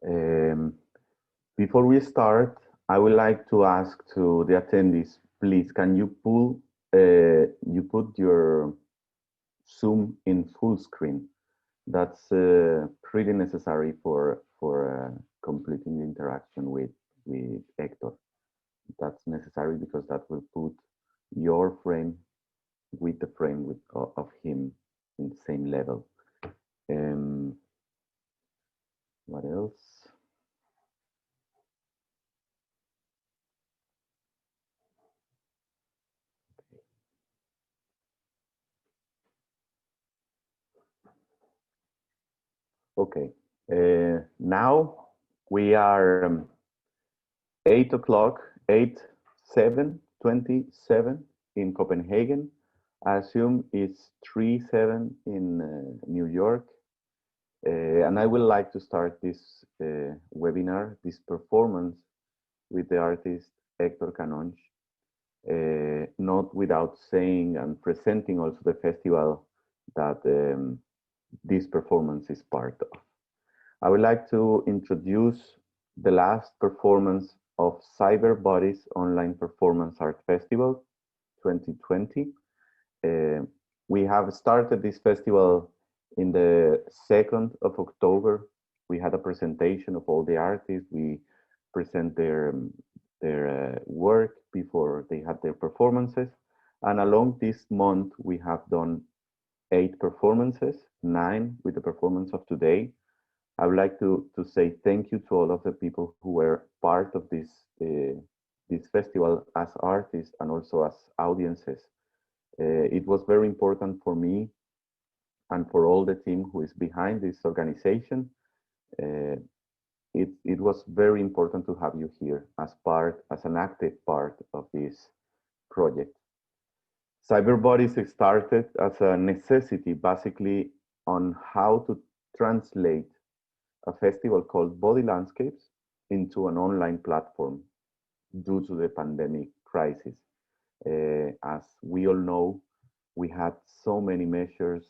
Um, Before we start, I would like to ask to the attendees, please, can you put your Zoom in full screen? That's pretty necessary for completing the interaction with Hector. That's necessary because that will put your frame with the frame of him in the same level. Um, what else? Okay. Now we are 8 o'clock, 8/7/27 in Copenhagen. I assume it's 3/7 in New York. And I would like to start this webinar, this performance with the artist Hector Canonge, not without saying and presenting also the festival that this performance is part of. I would like to introduce the last performance of Cyber Bodies Online Performance Art Festival 2020. We have started this festival in the 2nd of October. We had a presentation of all the artists. We present their work before they had their performances. And along this month, we have done 8 performances, 9 with the performance of today. I would like to say thank you to all of the people who were part of this festival as artists and also as audiences. It was very important for me and for all the team who is behind this organization. Uh, it was very important to have you here as an active part of this project. Cyberbodies started as a necessity, basically, on how to translate a festival called Body Landscapes into an online platform due to the pandemic crisis. As we all know, we had so many measures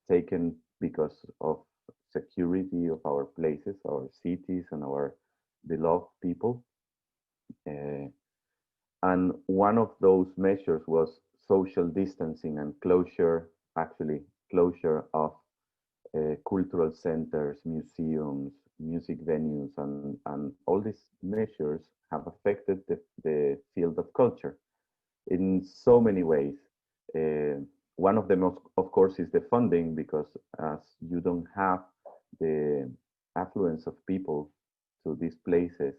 taken because of security of our places, our cities, and our beloved people. Uh, and one of those measures was social distancing and closure of cultural centers, museums, music venues, and all these measures have affected the field of culture in so many ways. Uh, One of them, of course, is the funding, because as you don't have the affluence of people to these places,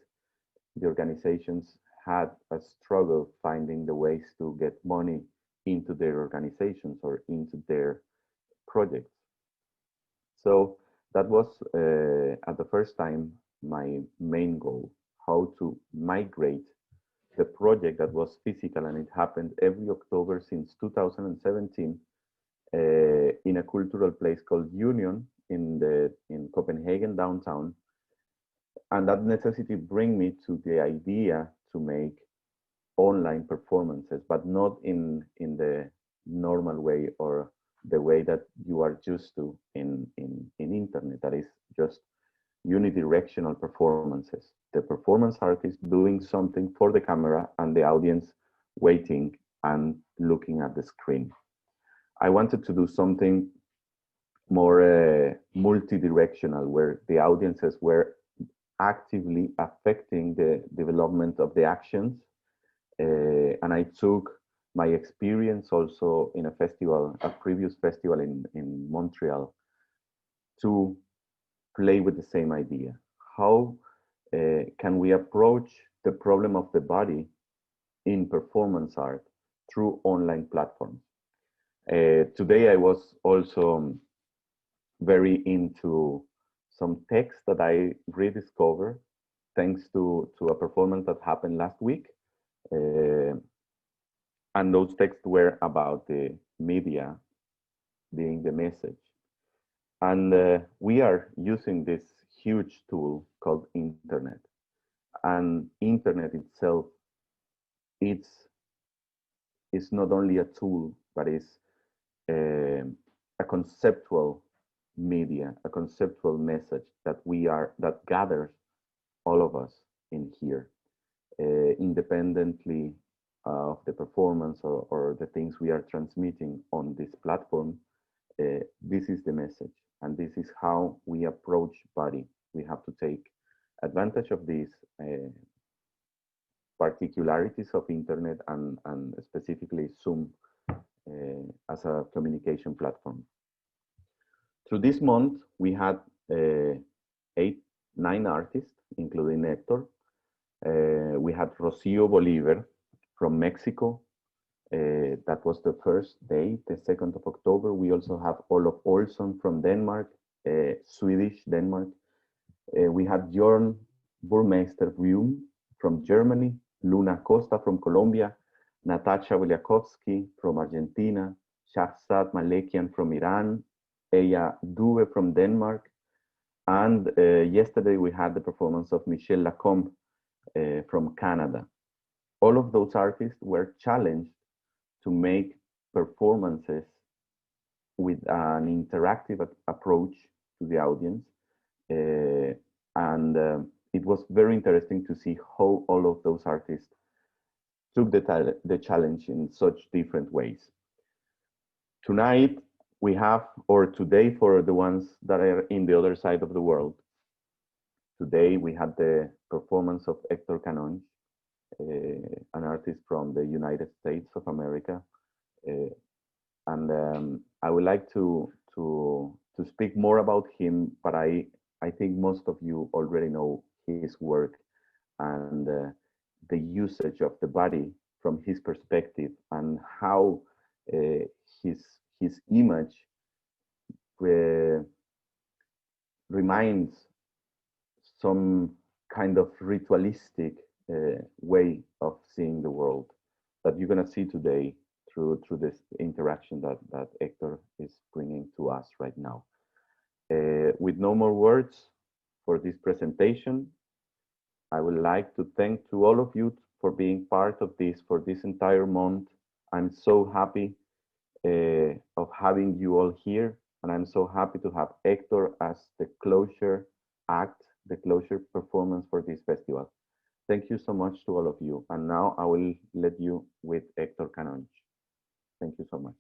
the organizations had a struggle finding the ways to get money into their organizations or into their projects. So that was at the first time my main goal, how to migrate the project that was physical, and it happened every October since 2017 in a cultural place called Union in Copenhagen downtown. And that necessity bring me to the idea to make online performances, but not in the normal way or the way that you are used to in internet. That is just unidirectional performances. The performance artist doing something for the camera and the audience waiting and looking at the screen. I wanted to do something more multi-directional, where the audiences were actively affecting the development of the actions. And I took my experience also in a previous festival in Montreal, to play with the same idea. How can we approach the problem of the body in performance art through online platforms? Today I was also very into some text that I rediscovered thanks to a performance that happened last week. And those texts were about the media being the message. And we are using this huge tool called internet. And internet itself, it's not only a tool, but it's a conceptual media, a conceptual message that gathers all of us in here, independently of the performance or the things we are transmitting on this platform. This is the message, and this is how we approach body. We have to take advantage of these particularities of internet and specifically Zoom as a communication platform. Through this month, we had 9 artists, including Hector. We had Rocio Bolivar from Mexico. That was the first day, the 2nd of October. We also have Olof Olsson from Denmark, Swedish Denmark. We had Björn Burmeister Vrium from Germany, Luna Costa from Colombia, Natasha Williakovsky from Argentina, Shahzad Malekian from Iran, Eya Due from Denmark, and yesterday we had the performance of Michel Lacombe from Canada. All of those artists were challenged to make performances with an interactive approach to the audience. It was very interesting to see how all of those artists took the challenge in such different ways. Tonight, we have, or today for the ones that are in the other side of the world, today we had the performance of Hector Canonge, an artist from the United States of America. I would like to speak more about him, but I think most of you already know his work and the usage of the body from his perspective and how his image reminds some kind of ritualistic way of seeing the world that you're going to see today through this interaction that Hector is bringing to us right now. With no more words for this presentation, I would like to thank to all of you for being part of this for this entire month. I'm so happy of having you all here, and I'm so happy to have Hector as the closure act, the closure performance for this festival. Thank you so much to all of you. And now I will let you with Hector Canonge. Thank you so much.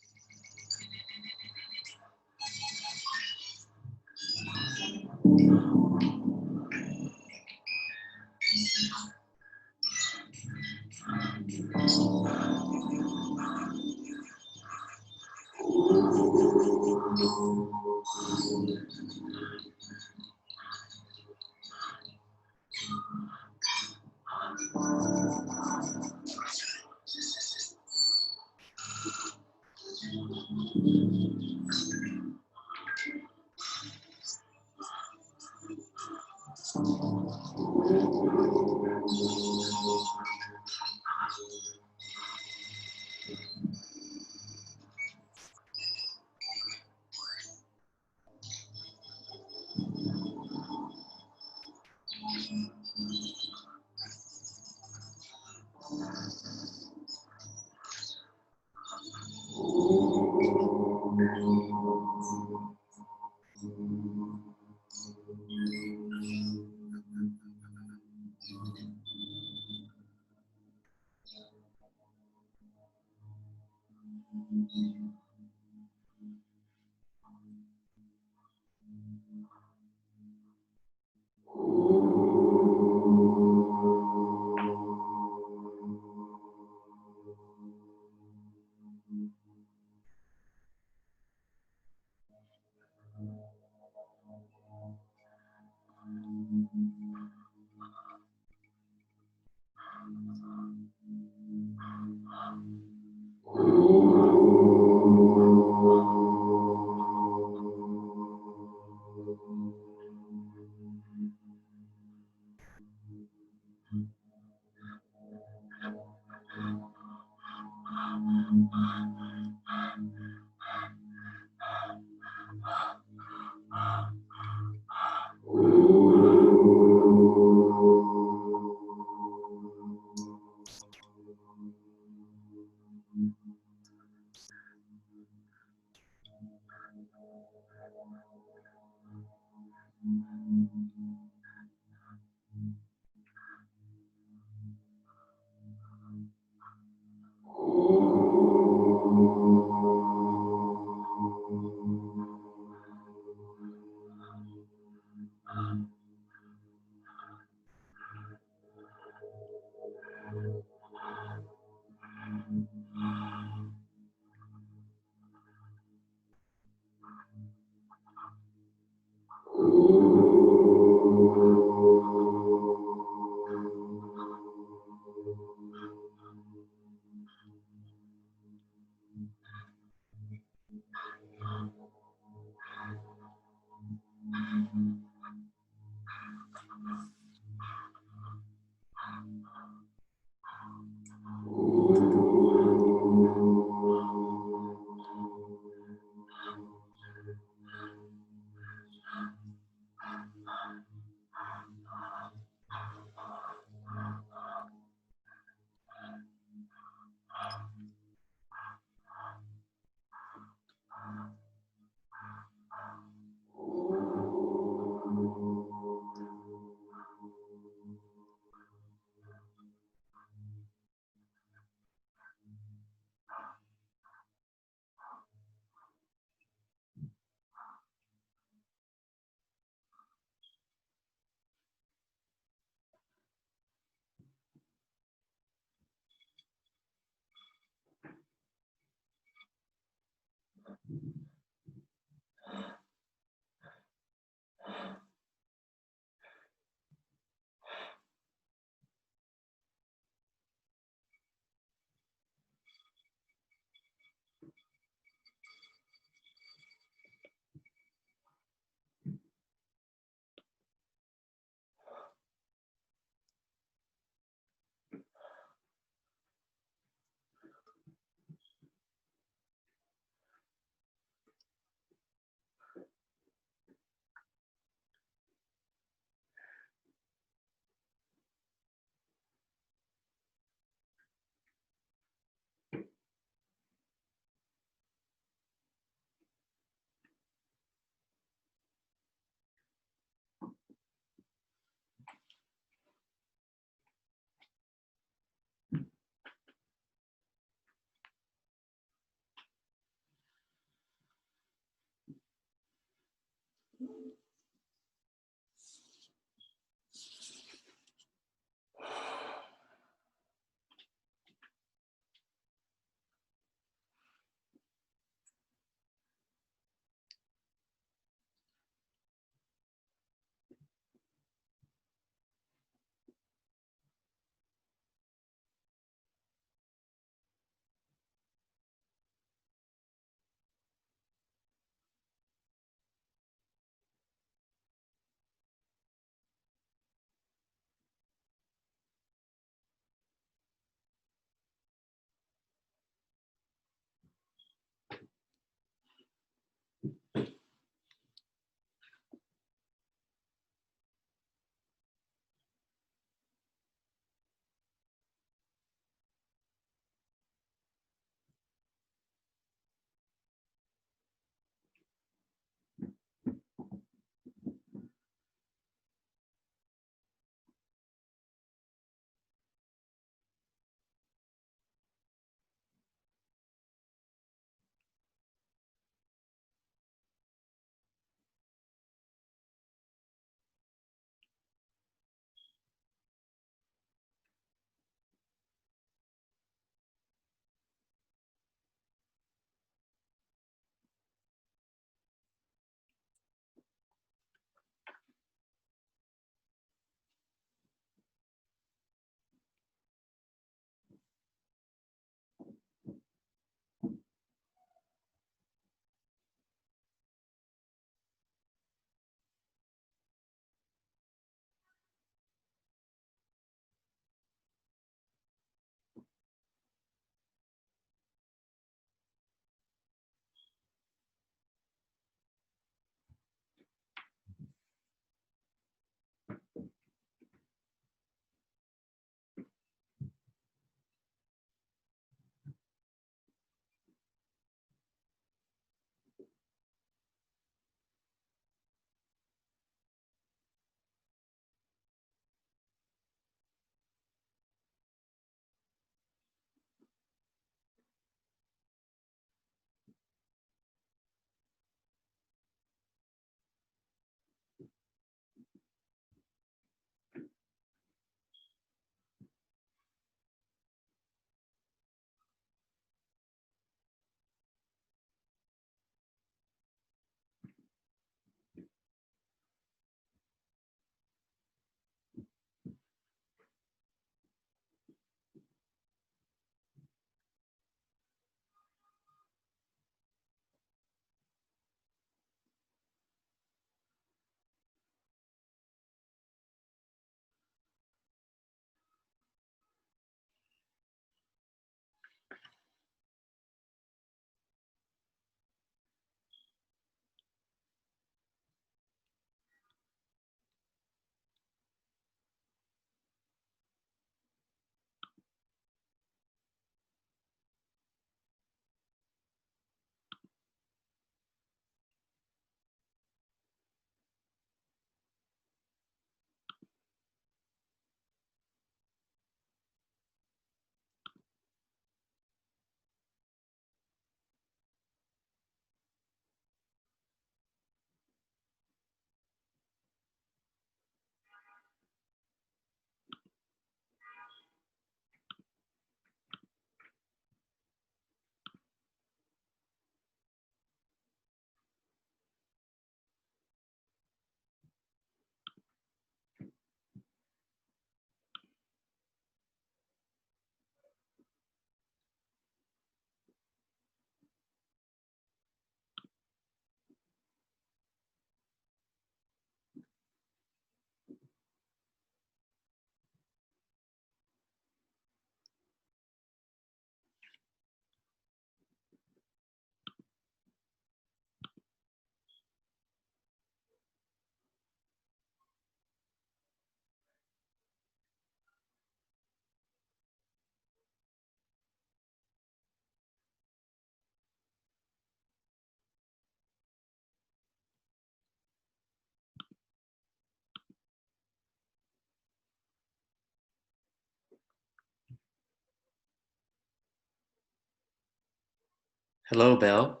Hello, Belle.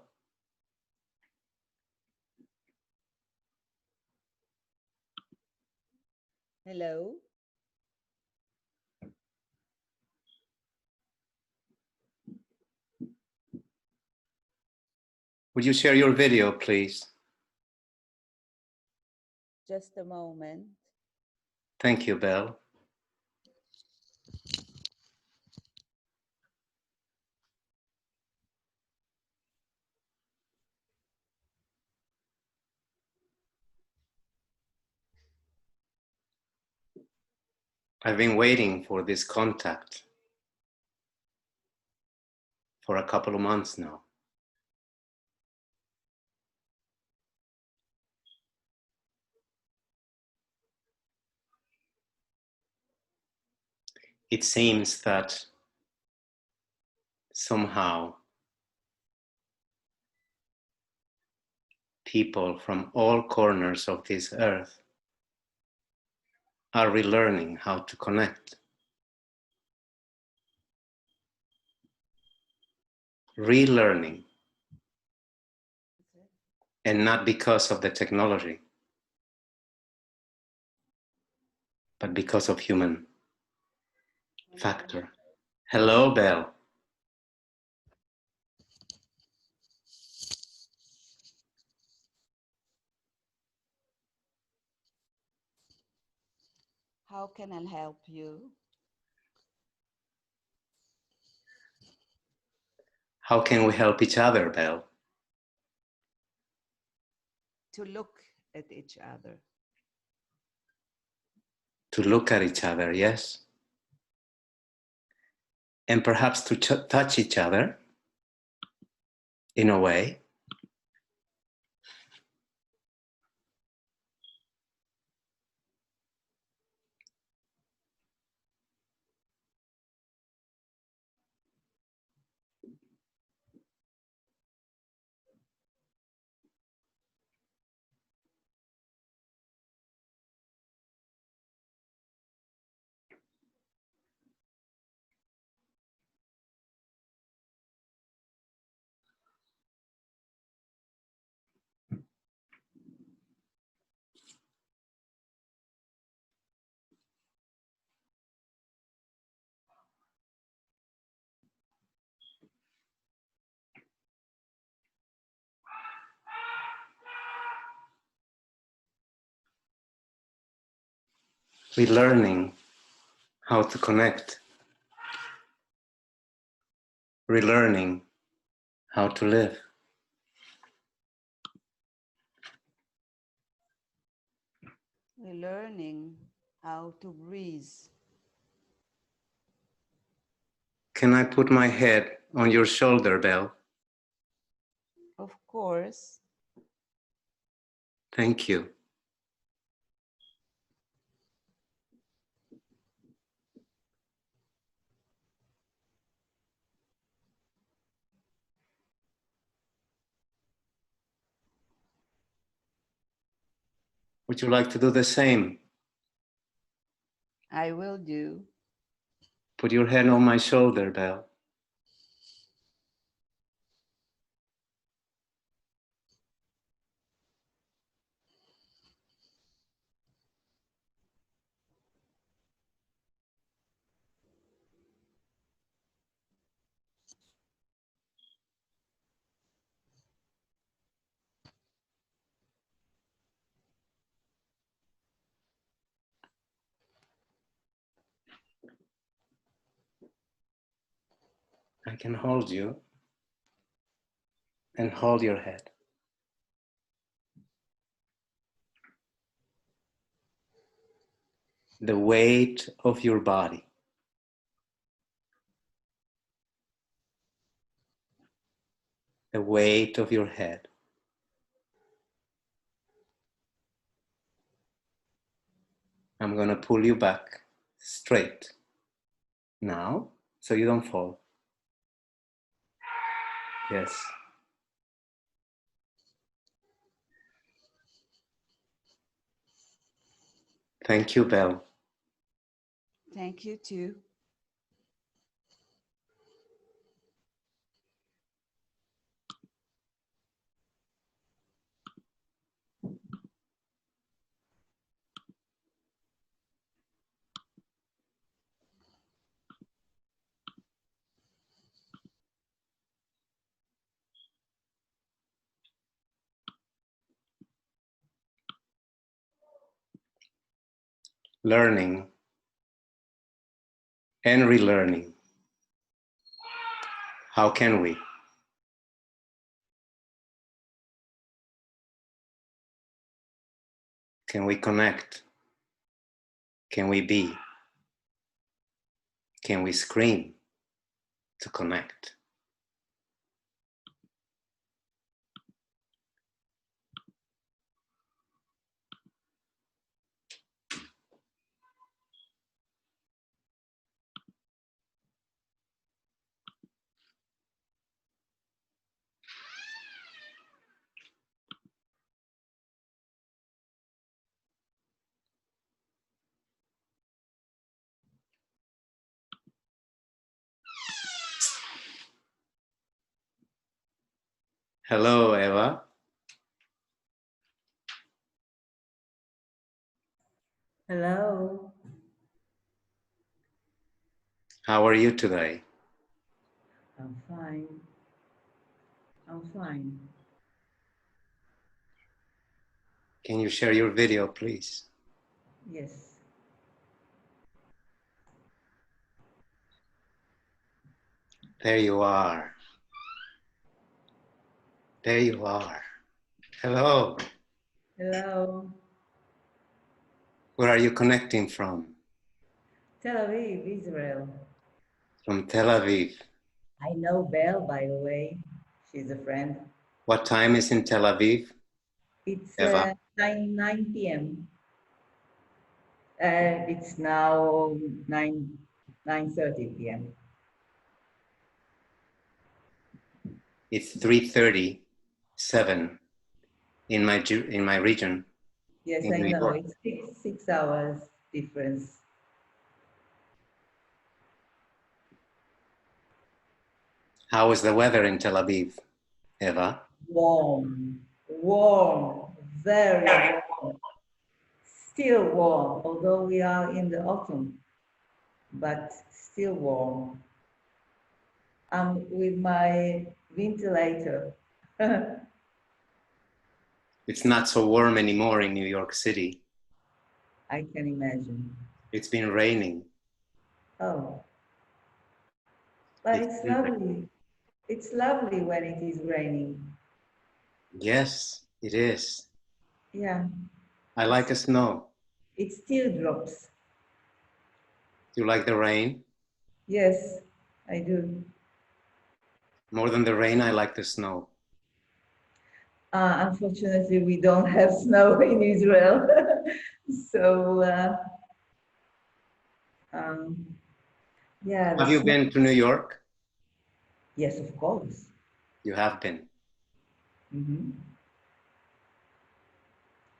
Hello. Would you share your video, please? Just a moment. Thank you, Belle. I've been waiting for this contact for a couple of months now. It seems that somehow people from all corners of this earth are relearning how to connect. Relearning. And not because of the technology, but because of human factor. Hello, Belle. How can I help you? How can we help each other, Belle? To look at each other. To look at each other, yes. And perhaps to touch each other in a way. Relearning how to connect. Relearning how to live. We're learning how to breathe. Can I put my head on your shoulder, Belle? Of course. Thank you. Would you like to do the same? I will do. Put your head on my shoulder, Belle. I can hold you and hold your head. The weight of your body. The weight of your head. I'm going to pull you back straight now so you don't fall. Yes. Thank you, Belle. Thank you too. learning and relearning. How can we? Can we connect? Can we be? Can we scream to connect? Hello, Eva. Hello. How are you today? I'm fine. I'm fine. Can you share your video, please? Yes. There you are. There you are. Hello. Hello. Where are you connecting from? Tel Aviv, Israel. From Tel Aviv. I know Belle, by the way. She's a friend. What time is in Tel Aviv? It's Eva? 9 p.m. It's now 9:30 p.m. It's 3:37 in my region. Yes, in I New know. York. It's 6 hours difference. How is the weather in Tel Aviv, Eva? Warm, warm, very warm. Still warm, although we are in the autumn, but still warm. I'm with my ventilator. It's not so warm anymore in New York City. I can imagine. It's been raining. Oh, but it's lovely. It's lovely when it is raining. Yes, it is. Yeah, I like a snow. it still drops. Do you like the rain? Yes, I do. More than the rain, I like the snow. Unfortunately, we don't have snow in Israel. So, yeah. Have you been to New York? Yes, of course. You have been. Mm-hmm.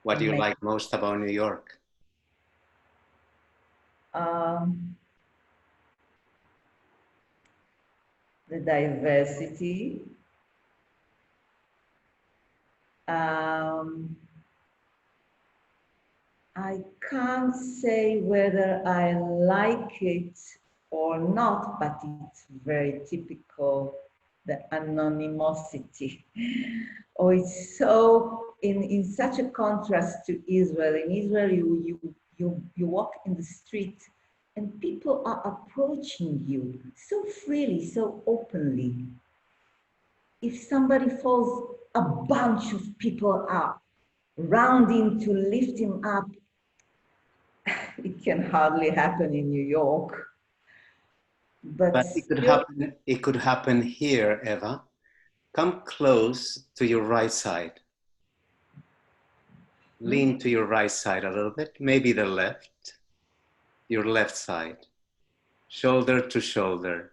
What do you like most about New York? The diversity. I can't say whether I like it or not, but it's very typical, the anonymosity. Oh, it's so in such a contrast to Israel. In Israel, you walk in the street and people are approaching you so freely, so openly. If somebody falls, a bunch of people are rounding to lift him up. It can hardly happen in New York. But it could happen here, Eva. Come close to your right side. Lean to your right side a little bit, maybe the left, your left side. Shoulder to shoulder.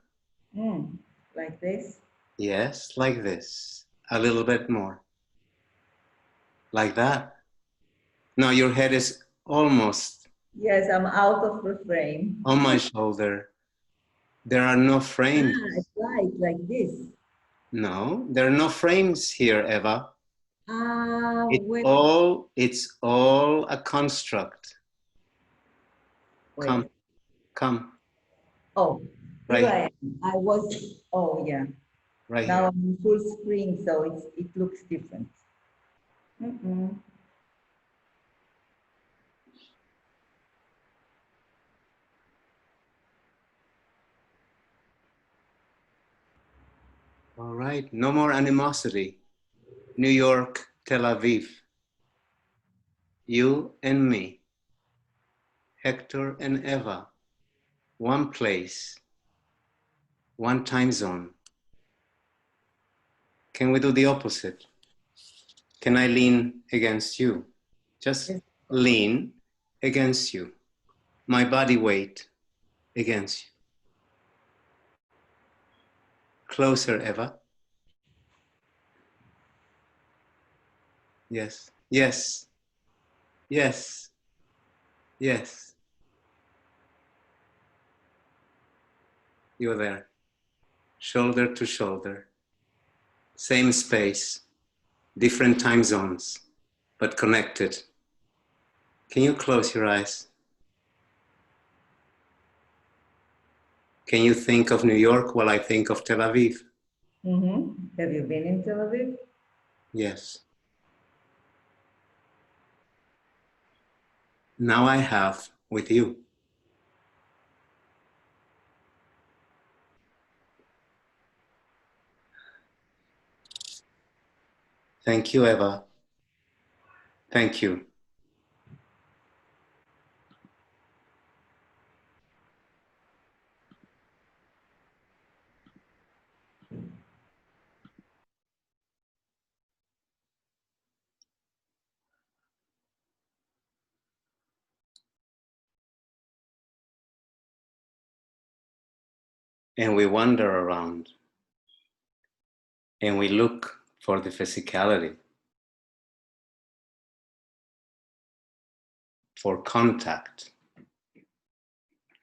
Like this? Yes, like this. A little bit more. Like that. No, your head is almost. Yes, I'm out of the frame. On my shoulder. There are no frames. It's like this. No, there are no frames here, Eva. It's all a construct. Wait. Come. Oh, right here I am. I was, oh yeah. Right now here. I'm in full screen, so it looks different. All right, no more animosity. New York, Tel Aviv. You and me. Hector and Eva. One place. One time zone. Can we do the opposite? Can I lean against you? Just lean against you. My body weight against you. Closer, Eva. Yes, yes, yes, yes. You're there. Shoulder to shoulder. Same space, different time zones, but connected. Can you close your eyes? Can you think of New York while I think of Tel Aviv? Have you been in Tel Aviv? Yes. Now I have with you. Thank you, Eva. Thank you. And we wander around and we look for the physicality, for contact,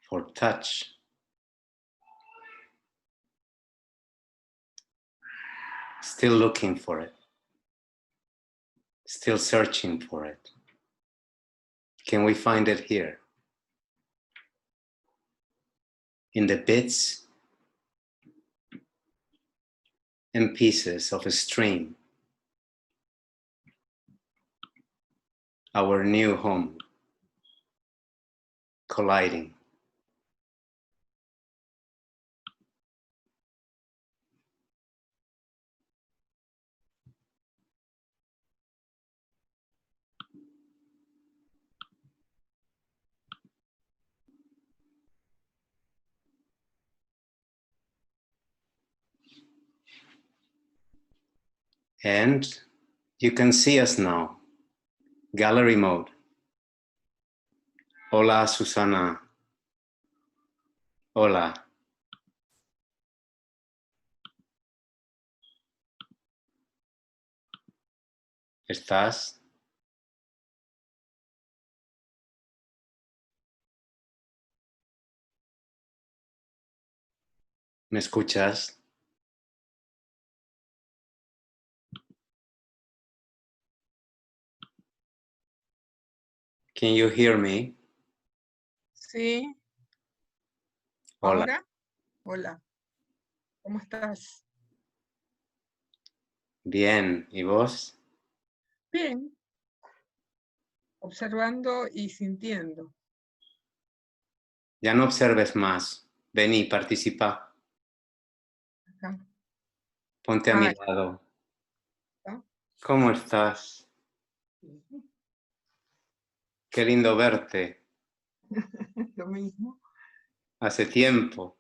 for touch. Still looking for it, still searching for it. Can we find it here? In the bits and pieces of a stream, our new home, colliding. And you can see us now, gallery mode. Hola, Susana. Hola. ¿Estás? ¿Me escuchas? Can you hear me? Sí. Hola. ¿Ahora? Hola. ¿Cómo estás? Bien. ¿Y vos? Bien. Observando y sintiendo. Ya no observes más. Vení, participa. Acá. Ponte a mi Ah, lado. ¿está? ¿Cómo estás? Qué lindo verte. Lo mismo. Hace tiempo.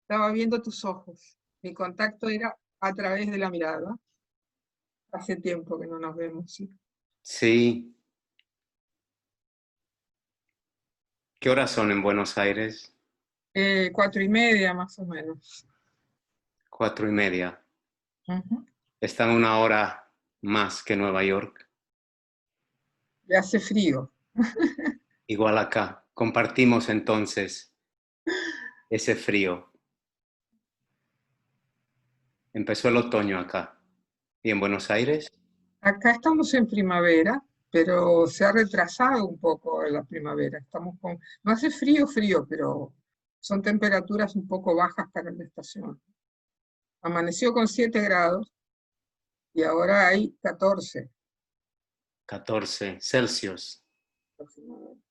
Estaba viendo tus ojos. Mi contacto era a través de la mirada. Hace tiempo que no nos vemos, ¿sí? Sí. ¿Qué horas son en Buenos Aires? 4:30 más o menos. 4:30. Ujú. Están 1 hora más que Nueva York. Y hace frío. Igual acá. Compartimos entonces ese frío. Empezó el otoño acá. ¿Y en Buenos Aires? Acá estamos en primavera, pero se ha retrasado un poco la primavera. Estamos con, no hace frío, frío, pero son temperaturas un poco bajas para la estación. Amaneció con 7 grados y ahora hay 14 14 Celsius. aproximadamente.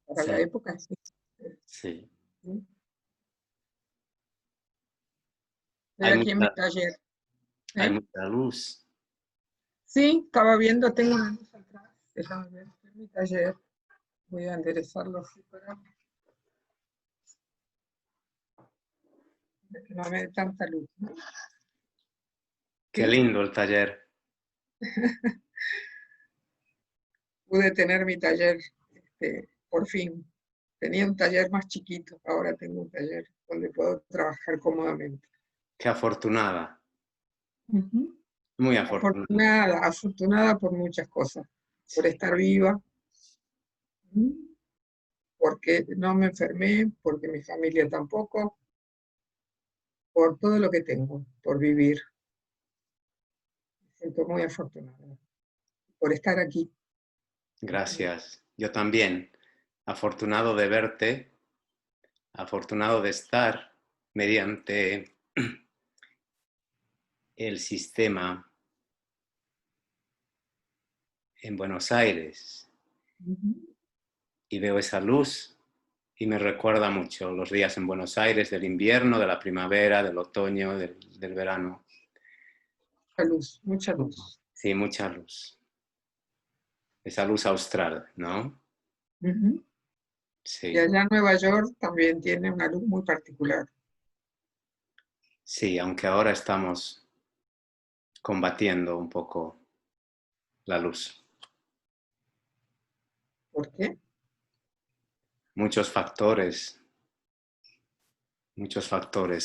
Para Sí. la época, sí. Sí. ¿Sí? Estoy aquí en mi taller. hay ¿Eh? mucha luz. Sí, estaba viendo, tengo una luz atrás. Déjame ver, estoy en mi taller. Voy a enderezarlo así para que no me dé tanta luz, ¿no? Qué ¿Sí? lindo el taller. Pude tener mi taller, por fin. Tenía un taller más chiquito, ahora tengo un taller donde puedo trabajar cómodamente. Qué afortunada. Ujú. Muy afortunada. Afortunada, afortunada por muchas cosas. Por estar viva, porque no me enfermé, porque mi familia tampoco, por todo lo que tengo, por vivir. Me siento muy afortunada por estar aquí. Gracias. Yo también. Afortunado de verte, afortunado de estar mediante el sistema en Buenos Aires. Y veo esa luz y me recuerda mucho los días en Buenos Aires, del invierno, de la primavera, del otoño, del verano. Mucha luz, mucha luz. Sí, mucha luz. Esa luz austral, ¿no? Ujú. Y Sí, allá en Nueva York también tiene una luz muy particular. sí, aunque ahora estamos combatiendo un poco la luz. ¿Por qué? Muchos factores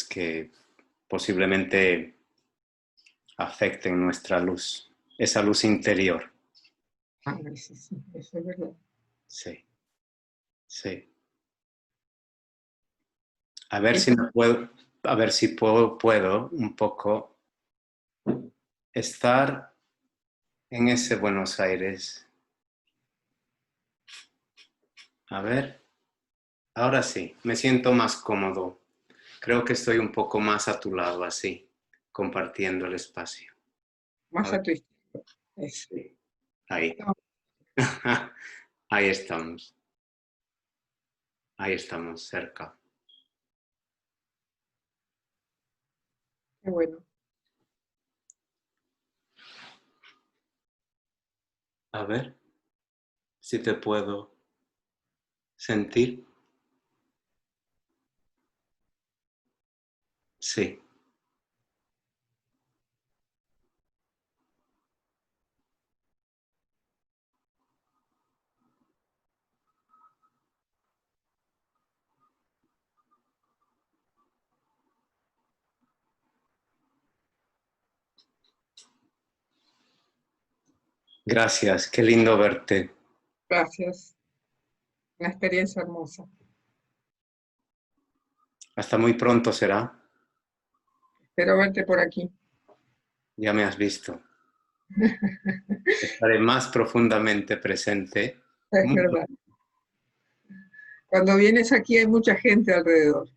que posiblemente afecten nuestra luz, esa luz interior. Ah, sí, sí, eso es verdad. Sí, sí. A ver si Eso, no puedo, a ver si puedo un poco estar en ese Buenos Aires. A ver, ahora sí, me siento más cómodo. Creo que estoy un poco más a tu lado, así, compartiendo el espacio. A más ver, a tu izquierda. Eso. sí, ahí. No, Ahí estamos. Ahí estamos, cerca. qué bueno. A ver si te puedo sentir. Sí. Gracias, qué lindo verte. Gracias. Una experiencia hermosa. Hasta muy pronto será. Espero verte por aquí. Ya me has visto. Estaré más profundamente presente. Es verdad. Cuando vienes aquí hay mucha gente alrededor.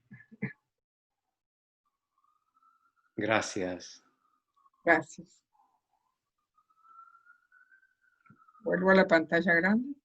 Gracias. Gracias. Vuelvo a la pantalla grande.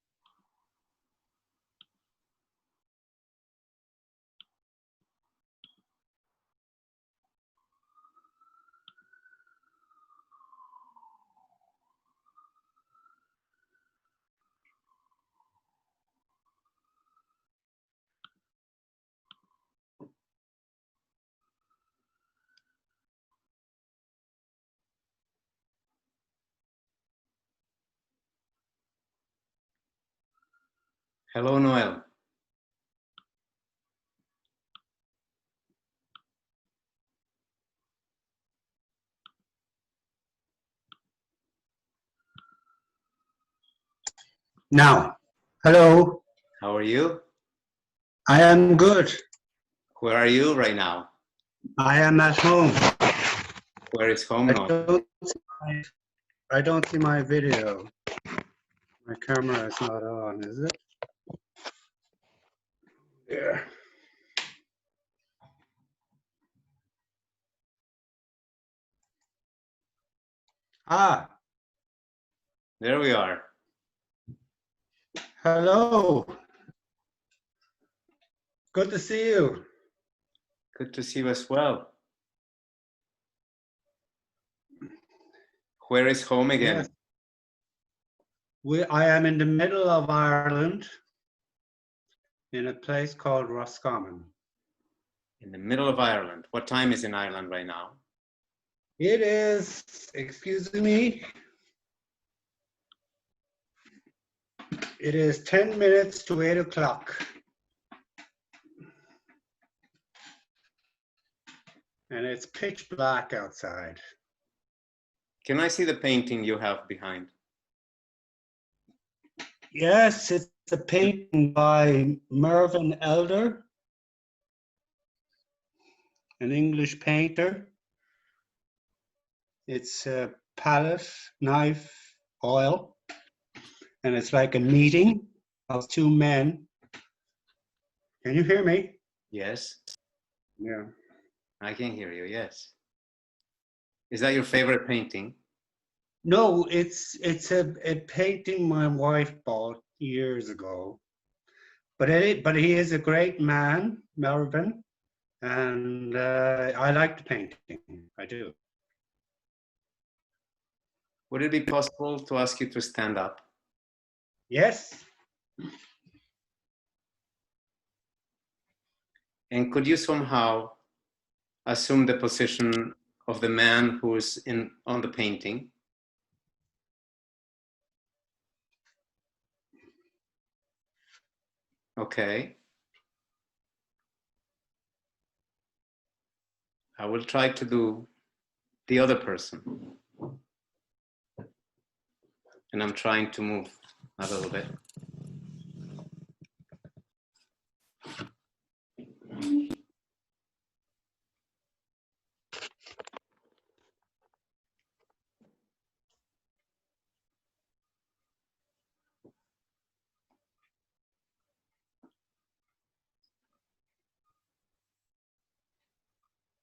Hello, Noel. Now, hello, How are you? I am good. Where are you right now? I am at home. Where is home, Noel? I don't see my video. My camera is not on, is it? Yeah. Ah, There we are. hello. Good to see you. Good to see you as well. Where is home again? Yes. I am in the middle of Ireland, in a place called Roscommon. In the middle of Ireland. What time is in Ireland right now? It is, excuse me, it is 10 minutes to 8 o'clock. And it's pitch black outside. Can I see the painting you have behind? Yes, it's a painting by Mervyn Elder, an English painter. It's a palette, knife, oil, and it's like a meeting of two men. Can you hear me? Yes, Yeah. I can hear you, yes. Is that your favorite painting? No, it's a painting my wife bought years ago. But he is a great man, Mervyn, and I like the painting. I do. Would it be possible to ask you to stand up? Yes. And could you somehow assume the position of the man who is on the painting? Okay. I will try to do the other person. And I'm trying to move a little bit.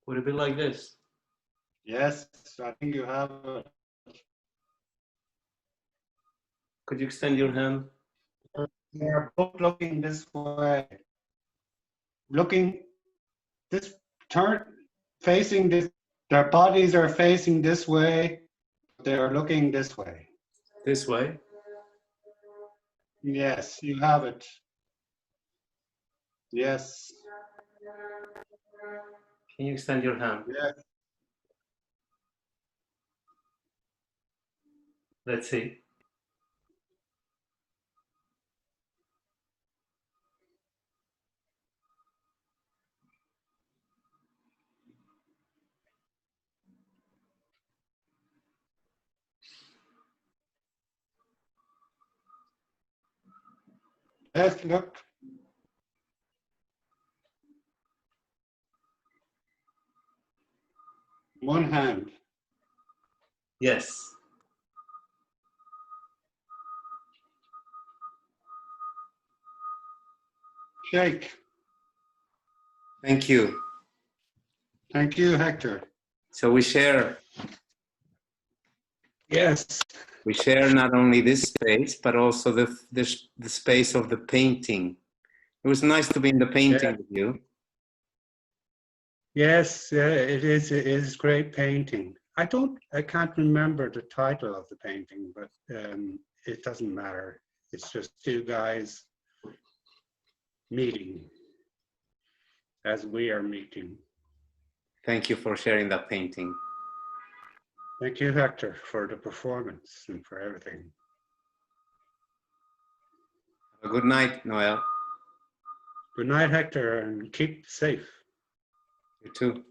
Would it be like this? Yes, I think you have it. Could you extend your hand? They're both looking this way. Facing this, their bodies are facing this way, they're looking this way. This way? Yes, you have it. Yes. Can you extend your hand? Yes. Let's see. Yes, look. One hand. Yes. Shake. Thank you. Thank you, Hector. So we share Yes. not only this space, but also the space of the painting. It was nice to be in the painting Yeah. with you. Yes, it is great painting. I can't remember the title of the painting, but it doesn't matter. It's just two guys meeting as we are meeting. Thank you for sharing that painting. Thank you, Hector, for the performance and for everything. Have a good night, Noel. Good night, Hector, and keep safe. You too.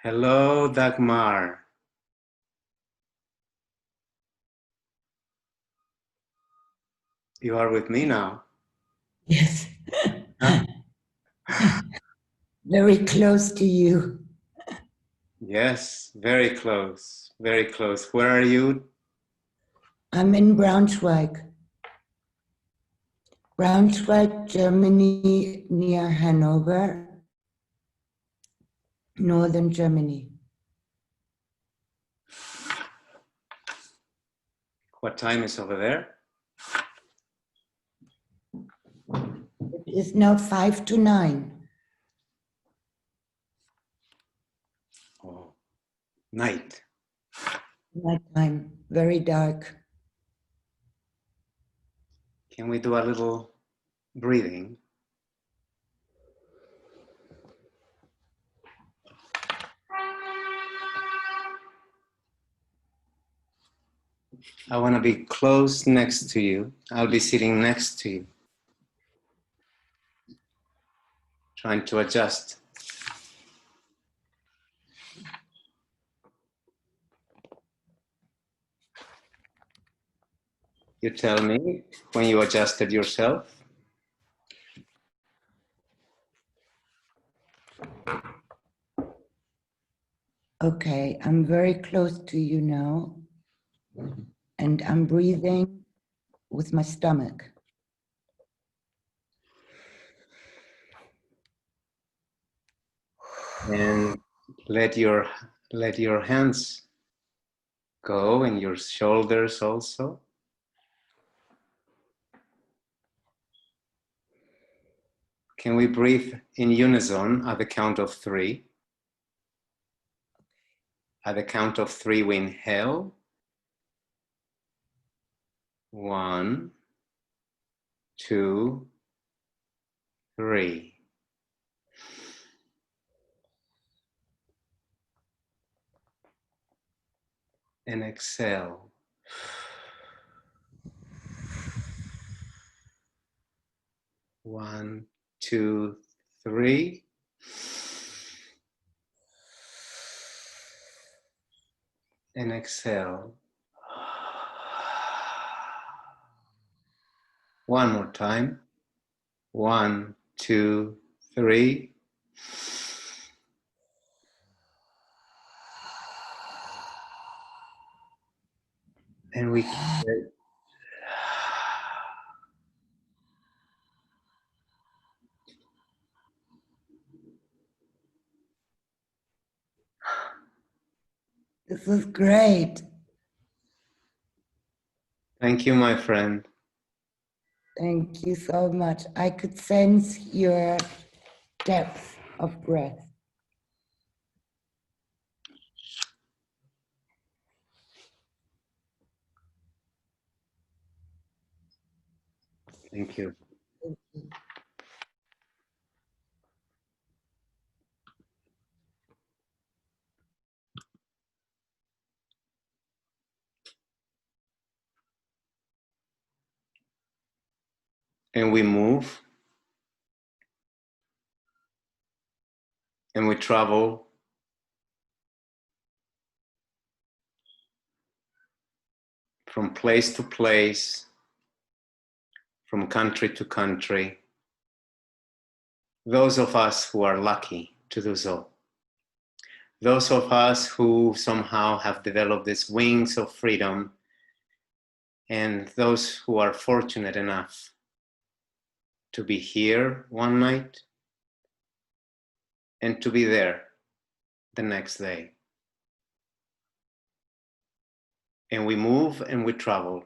Hello, Dagmar. You are with me now. Yes. Huh? Very close to you. Yes, very close, very close. Where are you? I'm in Braunschweig. Braunschweig, Germany, near Hanover, northern Germany. What time is over there? It is now 5 to 9. Oh, night. Nighttime, very dark. Can we do a little breathing? I want to be close next to you. I'll be sitting next to you. Trying to adjust. You tell me when you adjusted yourself. Okay, I'm very close to you now. And I'm breathing with my stomach. And let your hands go and your shoulders also. Can we breathe in unison at the count of 3? At the count of 3, we inhale. 1, 2, 3. And exhale. 1, 2, 3. And exhale. One more time. 1, 2, 3. And we keep it. This is great. Thank you, my friend. Thank you so much. I could sense your depth of breath. Thank you. And we move. And we travel. From place to place. From country to country. Those of us who are lucky to do so. Those of us who somehow have developed these wings of freedom, and those who are fortunate enough to be here one night and to be there the next day. And we move and we travel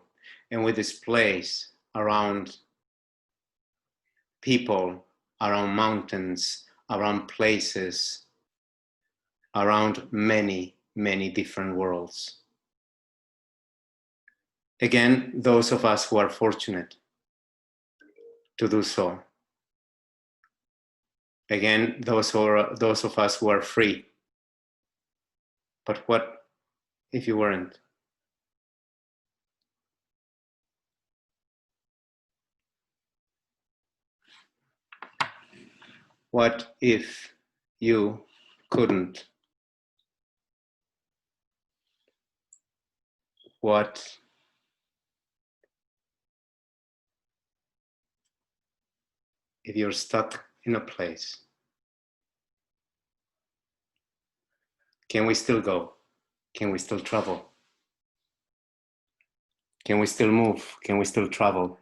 and we displace around people, around mountains, around places, around many, many different worlds. Again, those of us who are fortunate to do so. Again, those of us who are free. But what if you weren't? What if you couldn't what if you're stuck in a place? Can we still go? Can we still travel? Can we still move? Can we still travel?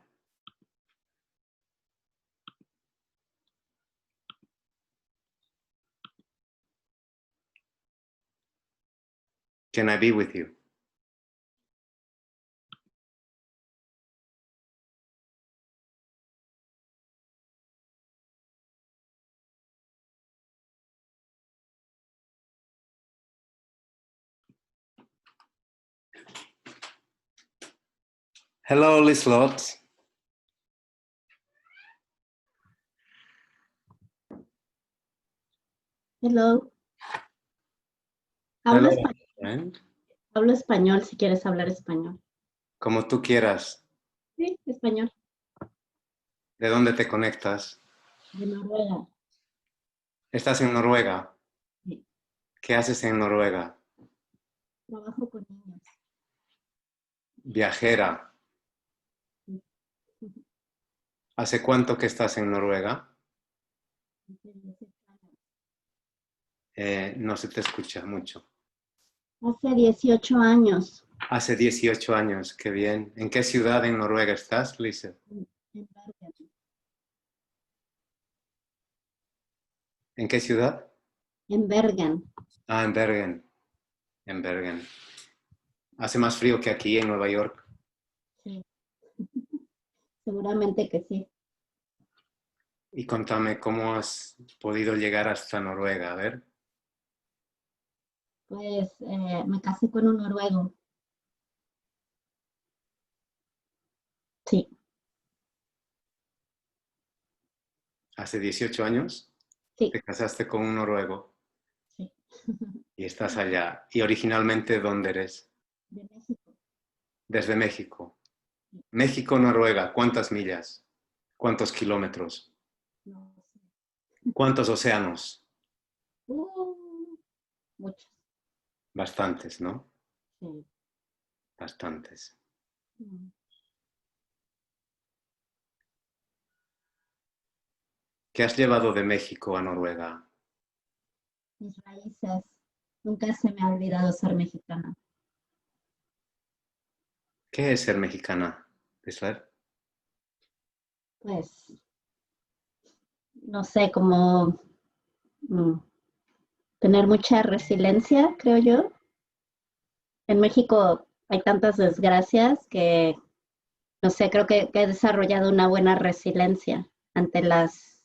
Can I be with you? Hello, Lislot. Hello. Hablo Hello, español. friend. Hablo español si quieres hablar español. Como tú quieras. Sí, español. ¿De dónde te conectas? De Noruega. ¿Estás en Noruega? Sí. ¿Qué haces en Noruega? Trabajo con niños. Viajera. Sí. ¿Hace cuánto que estás en Noruega? No se te escucha mucho. Hace 18 años. Hace 18 años, qué bien. ¿En qué ciudad en Noruega estás, Lise? En Bergen. ¿En qué ciudad? En Bergen. Ah, en Bergen. En Bergen. ¿Hace más frío que aquí en Nueva York? Sí. Seguramente que sí. Y contame, ¿cómo has podido llegar hasta Noruega? A ver. Pues me casé con un noruego. Sí. ¿Hace 18 años? Sí. Te casaste con un noruego. Sí. Y estás allá. ¿Y originalmente dónde eres? De México. Desde México. México, Noruega, ¿cuántas millas? ¿Cuántos kilómetros? No sé. ¿Cuántos océanos? Muchos. Bastantes, ¿no? Sí. Bastantes. ¿Qué has llevado de México a Noruega? Mis raíces. Nunca se me ha olvidado ser mexicana. ¿Qué es ser mexicana, Isler? Pues, no sé, como tener mucha resiliencia, creo yo. En México hay tantas desgracias que, no sé, creo que he desarrollado una buena resiliencia ante las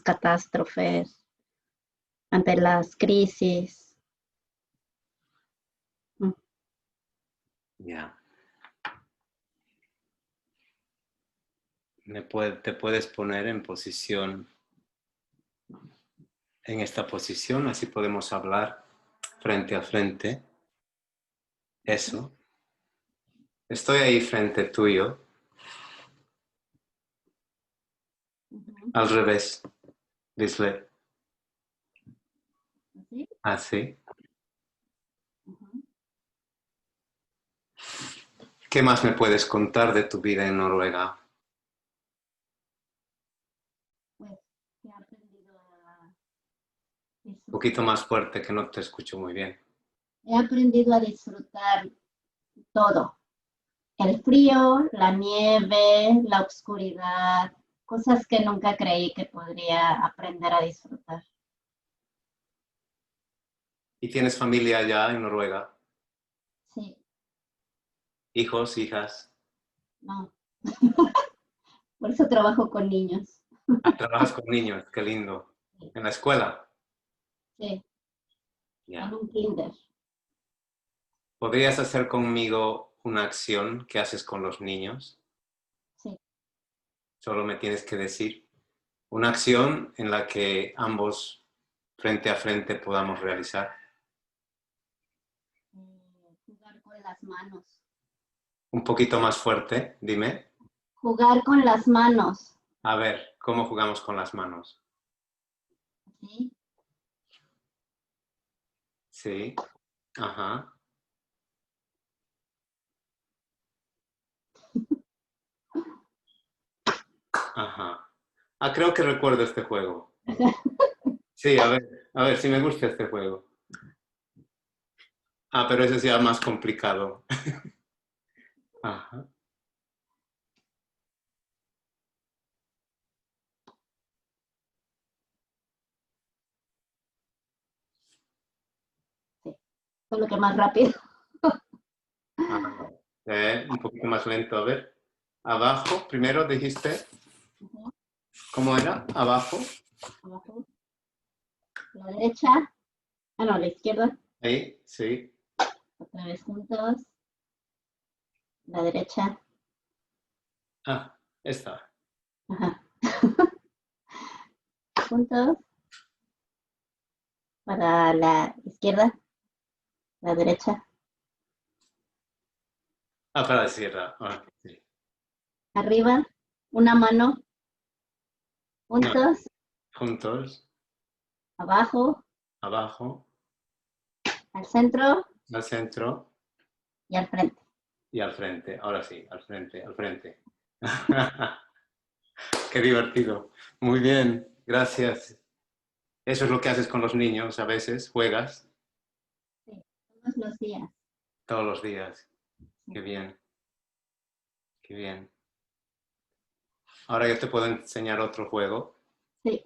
catástrofes, ante las crisis. Ya. ¿Te puedes poner en posición, en esta posición? Así podemos hablar frente a frente. Eso. Estoy ahí frente tuyo. Al revés. Isler. ¿Sí? Así. ¿Qué más me puedes contar de tu vida en Noruega? Pues he aprendido a Un poquito más fuerte, que no te escucho muy bien. He aprendido a disfrutar todo. El frío, la nieve, la oscuridad, cosas que nunca creí que podría aprender a disfrutar. ¿Y tienes familia allá en Noruega? Sí, ¿Hijos, hijas? no. Por eso trabajo con niños. Ah, trabajas con niños, qué lindo. ¿En la escuela? Sí, Ya. en un kinder. ¿Podrías hacer conmigo una acción que haces con los niños? Sí. Solo me tienes que decir una acción en la que ambos frente a frente podamos realizar. Jugar con las manos. Un poquito más fuerte, dime. Jugar con las manos. A ver, ¿cómo jugamos con las manos? ¿Sí? Sí. Ajá. Ajá. Ah, creo que recuerdo este juego. Sí, a ver si me gusta este juego. Ah, pero ese es ya más complicado. Ajá. Solo que más rápido. Ah, un poquito más lento, a ver. Abajo, primero dijiste. ¿Cómo era? Abajo. Abajo. La derecha. Ah, no, la izquierda. Ahí, sí. Otra vez juntos. La derecha. Ah, esta. Ajá. Juntos. Para la izquierda. La derecha. Ah, para la izquierda. Ah, sí. Arriba. Una mano. No, Juntos. juntos. Abajo. Abajo. Al centro. Al centro. Y al frente. Y al frente. Ahora sí, al frente, al frente. Qué divertido. Muy bien, gracias. Eso es lo que haces con los niños a veces, juegas Sí, todos los días. todos los días. Qué bien, qué bien. Ahora yo te puedo enseñar otro juego Sí.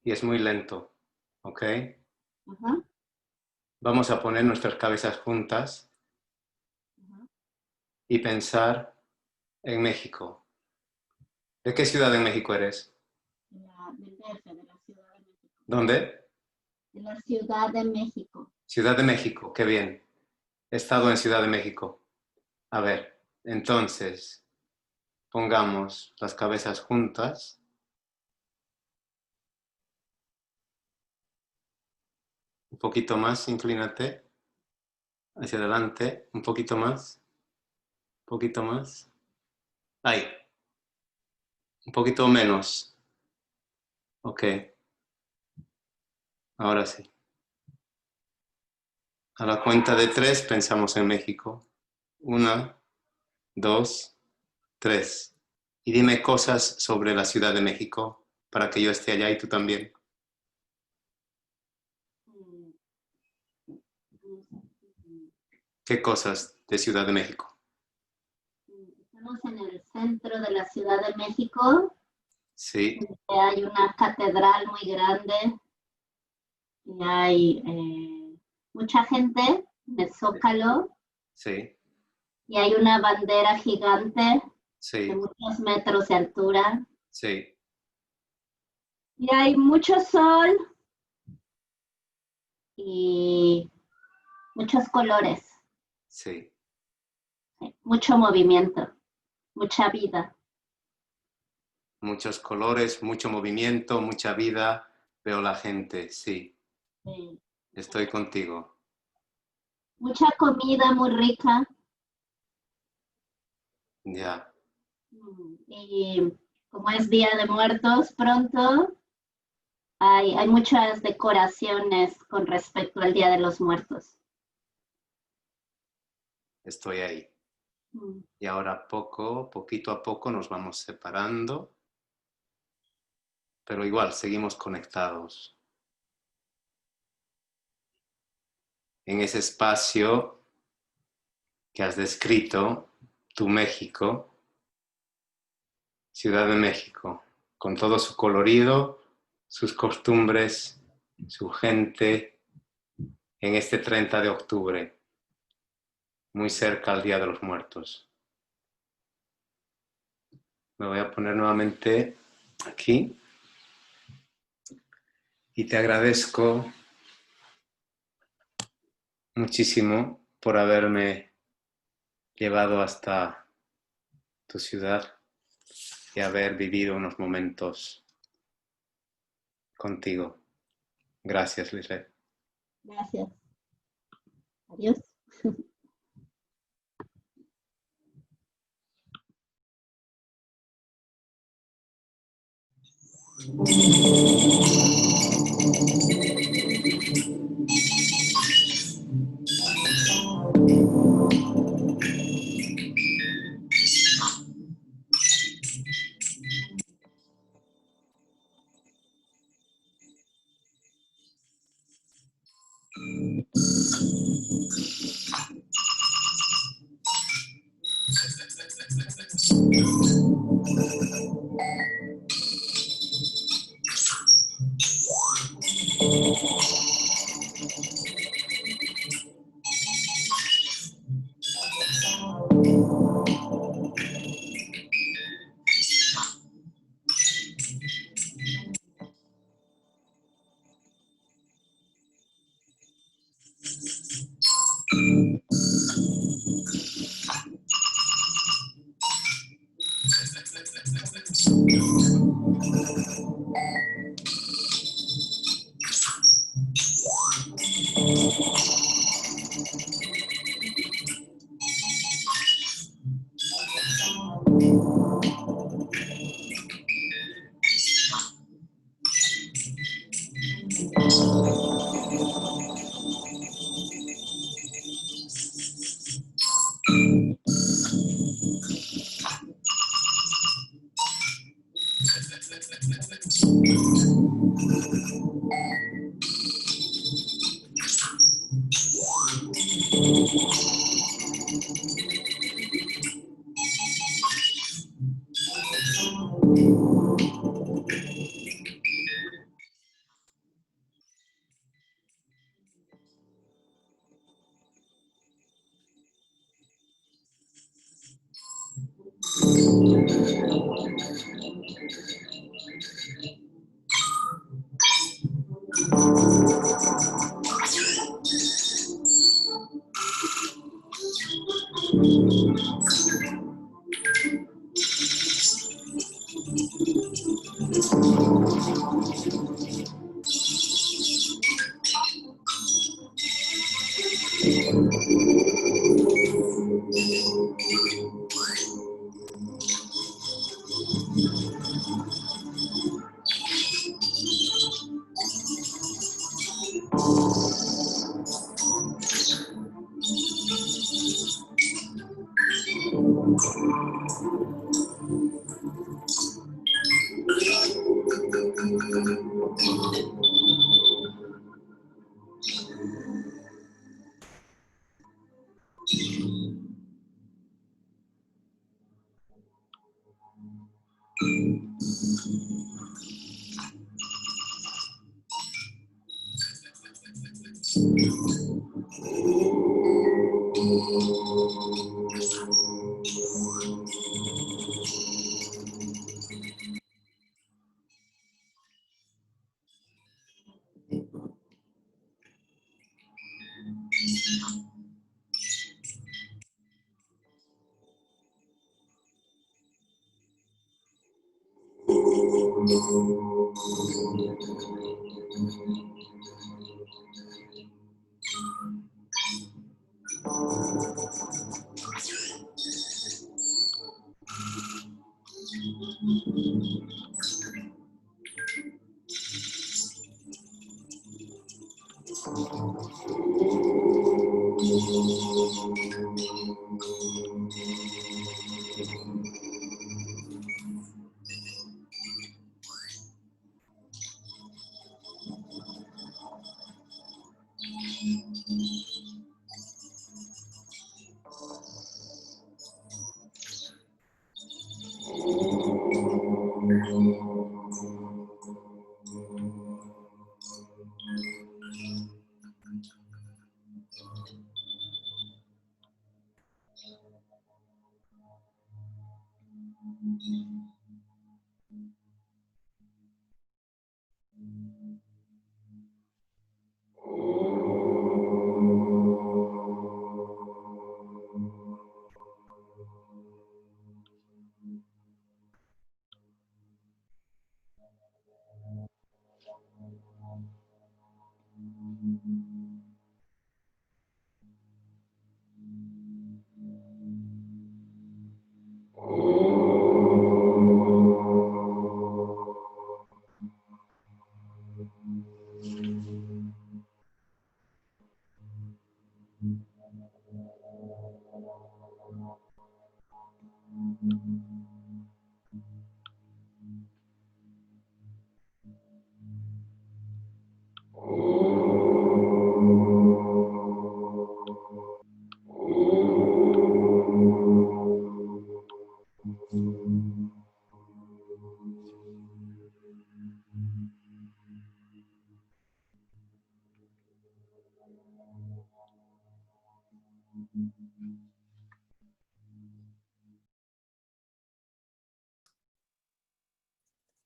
y es muy lento, ¿ok? Ajá. Vamos a poner nuestras cabezas juntas y pensar en México. ¿De qué ciudad de México eres? Del DF, de la Ciudad de México. ¿Dónde? De la Ciudad de México. Ciudad de México, qué bien. He estado en Ciudad de México. A ver, entonces, pongamos las cabezas juntas. Un poquito más, inclínate. Hacia adelante, un poquito más. Un poquito más. Ahí. Un poquito menos. Ok. Ahora sí. A la cuenta de 3 pensamos en México. 1, 2, 3. Y dime cosas sobre la Ciudad de México para que yo esté allá y tú también. ¿Qué cosas de Ciudad de México? Estamos en el centro de la Ciudad de México. Sí. Hay una catedral muy grande. Y hay mucha gente en el Zócalo. Sí. Y hay una bandera gigante de Sí. muchos metros de altura. Sí. Y hay mucho sol y muchos colores. Sí. Mucho movimiento, mucha vida. Muchos colores, mucho movimiento, mucha vida. Veo la gente, sí. Sí. Estoy contigo. Mucha comida muy rica. Ya. Y como es Día de Muertos pronto, hay muchas decoraciones con respecto al Día de los Muertos. Estoy ahí. Y ahora poquito a poco nos vamos separando, pero igual seguimos conectados. En ese espacio que has descrito, tu México, Ciudad de México, con todo su colorido, sus costumbres, su gente, en este 30 de octubre, muy cerca al Día de los Muertos. Me voy a poner nuevamente aquí y te agradezco muchísimo por haberme llevado hasta tu ciudad y haber vivido unos momentos contigo. Gracias, Lisette. Gracias. Adiós.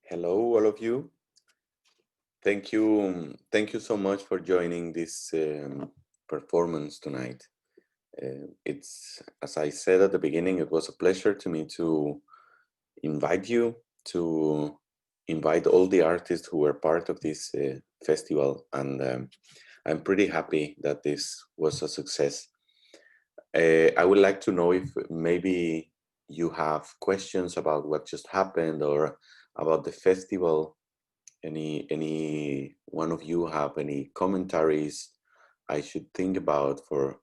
Hello, all of you. Thank you so much for joining this performance tonight. It's, as I said at the beginning, it was a pleasure to me to invite you, to invite all the artists who were part of this festival, and I'm pretty happy that this was a success. I would like to know if maybe you have questions about what just happened or about the festival. Any one of you have any commentaries I should think about for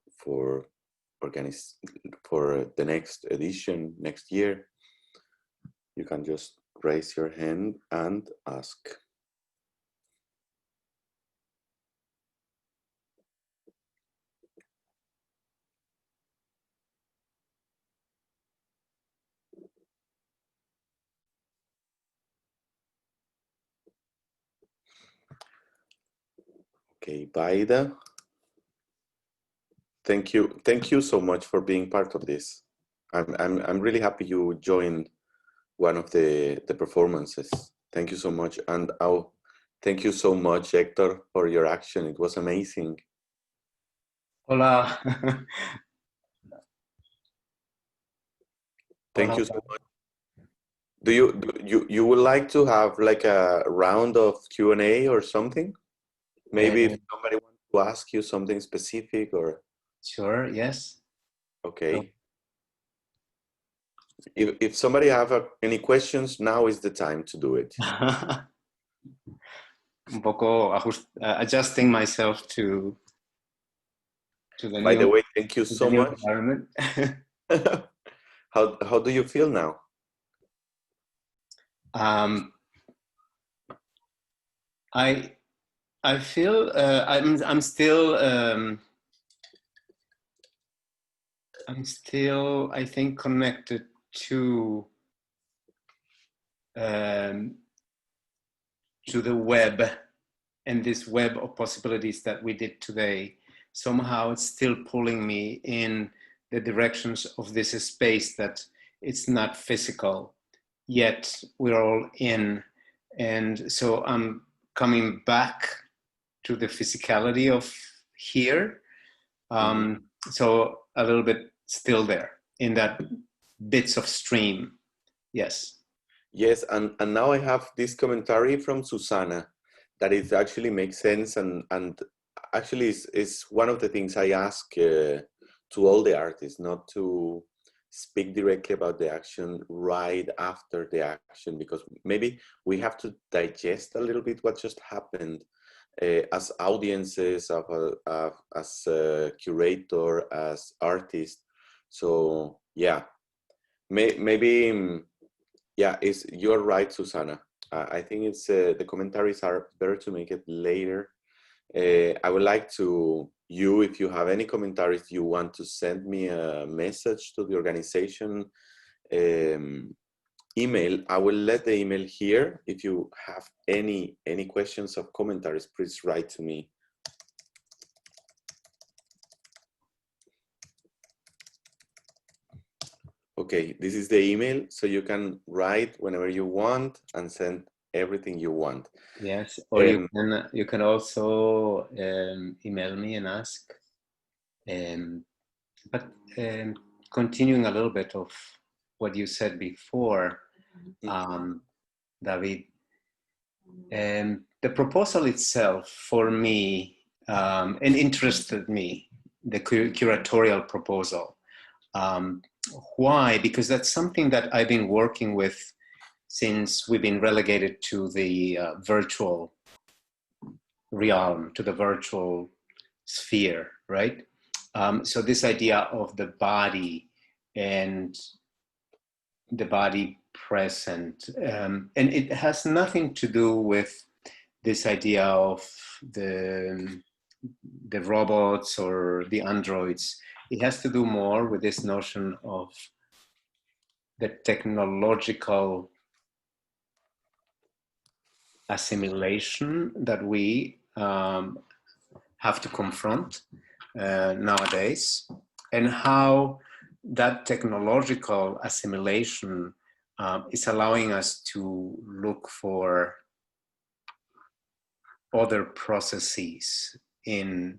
the next edition next year? You can just raise your hand and ask. Okay, Baida, thank you so much for being part of this. I'm really happy you joined one of the performances. Thank you so much, and thank you so much, Hector, for your action. It was amazing. Hola. Thank you so much. Do you would like to have like a round of Q&A or something? Maybe if somebody wants to ask you something specific or... Sure, yes. Okay. If somebody have any questions, now is the time to do it. Un poco adjusting myself to the By new, the way, thank you so much. environment. How do you feel now? I feel I'm still I think connected to the web and this web of possibilities that we did today. Somehow it's still pulling me in the directions of this space that it's not physical, yet we're all in. And so I'm coming back to the physicality of here. So a little bit still there in that bits of stream. Yes. Yes, and now I have this commentary from Susana that it actually makes sense, and actually is one of the things I ask to all the artists, not to speak directly about the action right after the action, because maybe we have to digest a little bit what just happened as audiences, as a curator, as artists. So yeah, maybe. Yeah, you're right, Susana. I think it's the commentaries are better to make it later. I would like to, if you have any commentaries you want to send me a message to the organization email, I will let the email here. If you have any questions or commentaries, please write to me. Okay, this is the email, so you can write whenever you want and send everything you want. Yes, or you can also email me and ask. But continuing a little bit of what you said before, David, the proposal itself for me and interested me, the curatorial proposal. Why? Because that's something that I've been working with since we've been relegated to the virtual realm, to the virtual sphere, right? So this idea of the body and the body present, and it has nothing to do with this idea of the robots or the androids. It has to do more with this notion of the technological assimilation that we have to confront nowadays. and how that technological assimilation is allowing us to look for other processes in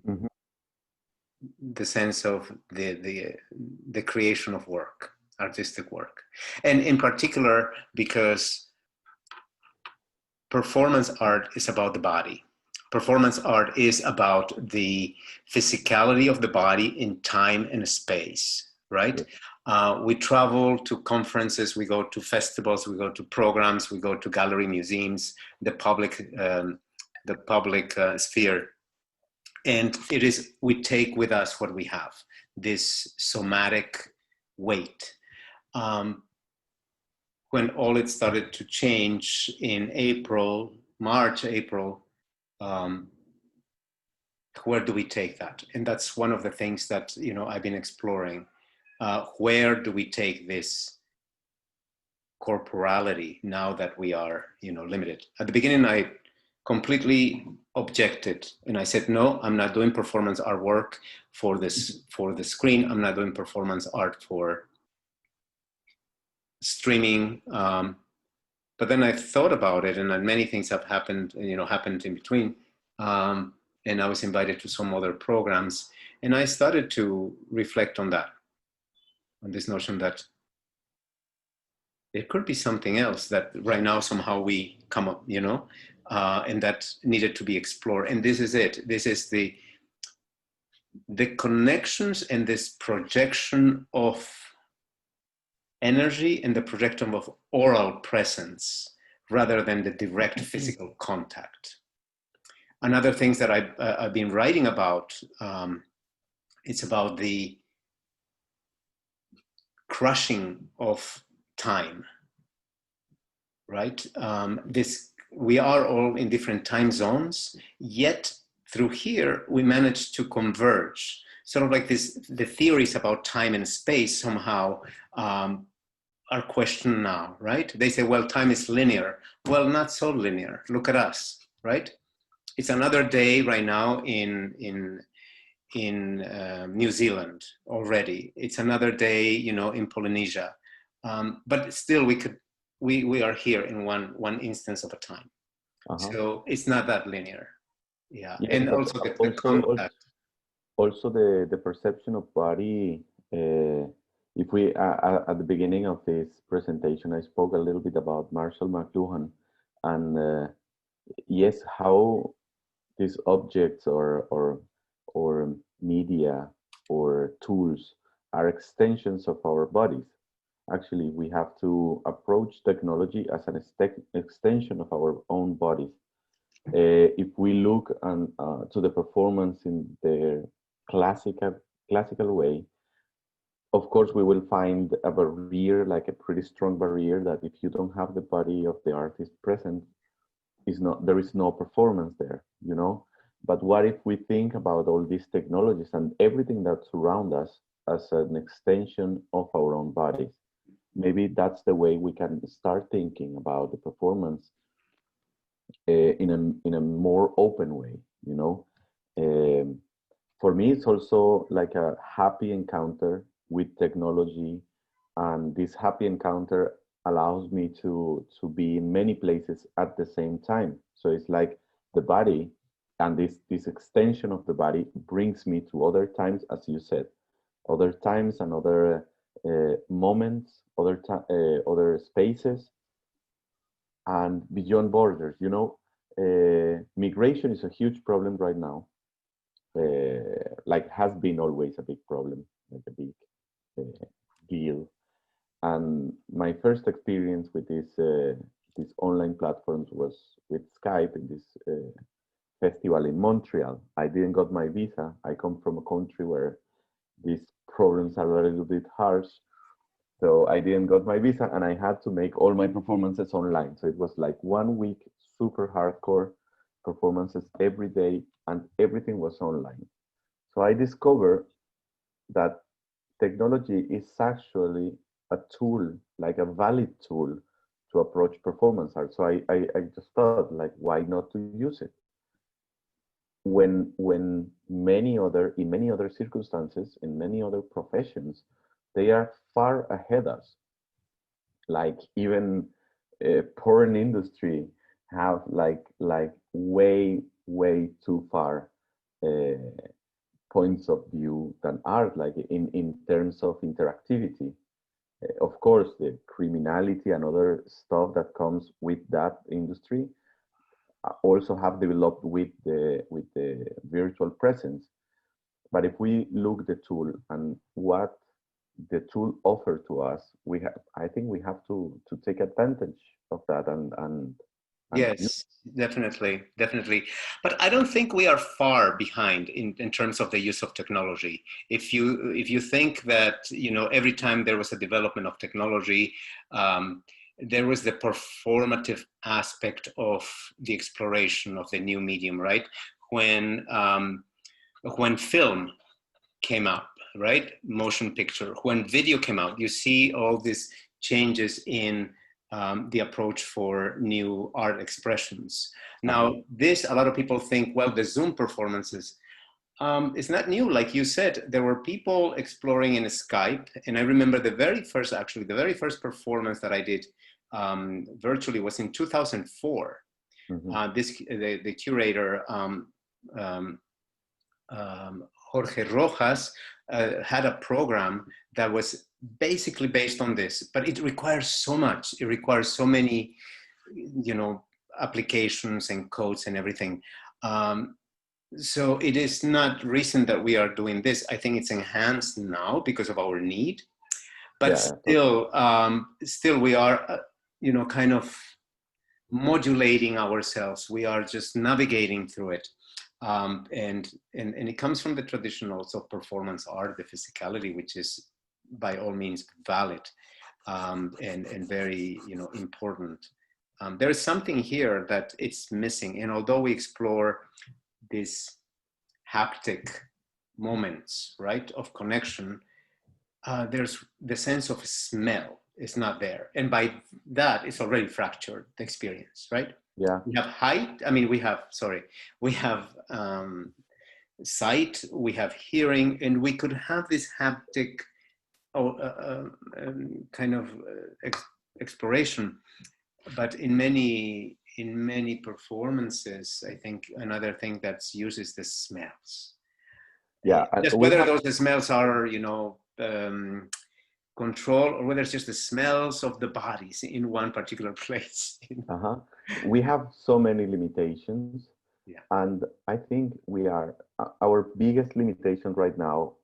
the sense of the creation of work, artistic work. And in particular, because performance art is about the body. Performance art is about the physicality of the body in time and space, right? We travel to conferences, we go to festivals, we go to programs, we go to gallery museums, the public sphere. And it is, we take with us what we have, this somatic weight. When all it started to change in March, April, where do we take that? And that's one of the things that, you know, I've been exploring. Where do we take this corporality now that we are, you know, limited? At the beginning, I completely objected, and I said, no, I'm not doing performance art work for the screen. I'm not doing performance art for streaming. But then I thought about it, and many things have happened, you know, happened in between. And I was invited to some other programs, and I started to reflect on that, on this notion that it could be something else that right now somehow we come up, you know, and that needed to be explored. And this is it. This is the connections and this projection of energy and the projection of aural presence rather than the direct physical contact. Another things that I've been writing about, it's about the crushing of time, right? We are all in different time zones, yet through here, we managed to converge. Sort of like this, the theories about time and space somehow are questioned now, right? They say, well, time is linear. Well, not so linear. Look at us, right? It's another day right now in New Zealand already. It's another day, you know, in Polynesia. But still, we are here in one instance of a time. So it's not that linear. Yeah, yes, and also the contact. Also, the perception of body. If we at the beginning of this presentation, I spoke a little bit about Marshall McLuhan, and yes, how these objects or media or tools are extensions of our bodies. Actually, we have to approach technology as an extension of our own bodies. If we look to the performance in the classical way, of course, we will find a barrier, like a pretty strong barrier, that if you don't have the body of the artist present, there is no performance there, you know. But what if we think about all these technologies and everything that surrounds us as an extension of our own bodies? Maybe that's the way we can start thinking about the performance in a more open way, you know. For me, it's also like a happy encounter with technology, and this happy encounter allows me to be in many places at the same time. So it's like the body and this extension of the body brings me to other times, as you said, other times and other moments, other spaces, and beyond borders. You know, migration is a huge problem right now. Like has been always a big problem, like a big deal. And my first experience with these online platforms was with Skype in this festival in Montreal. I didn't got my visa. I come from a country where these problems are a little bit harsh. So I didn't got my visa, and I had to make all my performances online. So it was like 1 week, super hardcore performances every day, and everything was online. So I discovered that technology is actually a tool, like a valid tool to approach performance art. So I just thought, like, why not to use it? When in many other circumstances, in many other professions, they are far ahead of us. Like even porn industry have like way too far points of view than art, like in terms of interactivity. Of course, the criminality and other stuff that comes with that industry also have developed with the virtual presence. But if we look the tool and what the tool offer to us, I think we have to take advantage of that and yes, definitely. But I don't think we are far behind in terms of the use of technology. If you think that, you know, every time there was a development of technology, there was the performative aspect of the exploration of the new medium, right? When film came out, right? Motion picture. When video came out, you see all these changes in the approach for new art expressions. Now, this, a lot of people think, well, the Zoom performances, it's not new. Like you said, there were people exploring in Skype. And I remember the very first performance that I did virtually was in 2004. The curator, Jorge Rojas, had a program that was basically based on this, but it requires so much. It requires so many, you know, applications and codes and everything. So it is not recent that we are doing this. I think it's enhanced now because of our need, but still we are, you know, kind of modulating ourselves. We are just navigating through it. And it comes from the tradition also of performance art, the physicality, which is by all means valid and very, you know, important. There is something here that it's missing, and although we explore these haptic moments, right, of connection, there's the sense of smell is not there, and by that it's already fractured the experience, right? Yeah. We have height. I mean, we have sight, we have hearing, and we could have this haptic kind of exploration. But in many performances, I think another thing that's used is the smells. Yeah. Just whether those smells are, you know, control, or whether it's just the smells of the bodies in one particular place. We have so many limitations. Yeah. And I think our biggest limitation right now,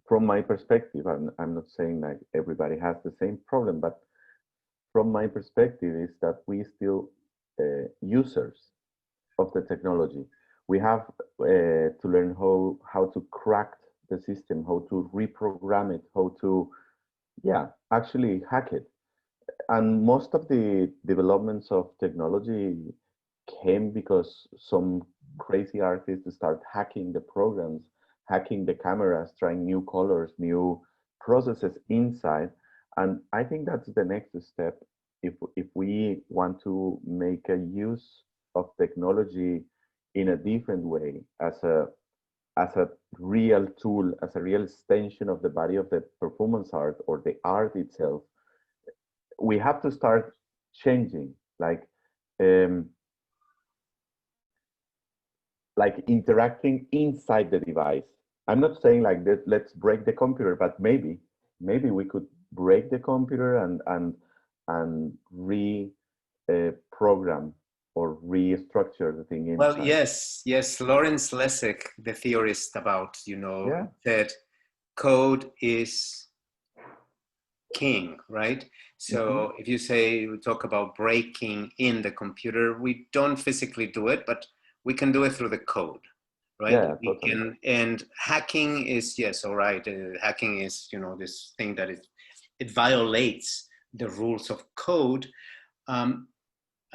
from my perspective, I'm not saying like everybody has the same problem, but from my perspective is that we still users of the technology. We have to learn how to crack the system, how to reprogram it, how to actually hack it. And most of the developments of technology came because some crazy artists start hacking the programs, hacking the cameras, trying new colors, new processes inside. And I think that's the next step. If we want to make a use of technology in a different way, as a real tool, as a real extension of the body of the performance art or the art itself, we have to start changing, like interacting inside the device. I'm not saying like that, let's break the computer, but maybe we could break the computer and reprogram or restructure the thing inside. Well, yes. Lawrence Lessig, the theorist about, you know, said code is king, right? So if you say, we talk about breaking in the computer, we don't physically do it, but we can do it through the code, right? Yeah, we can, and hacking is, yes, all right. Hacking is, you know, this thing that it violates the rules of code.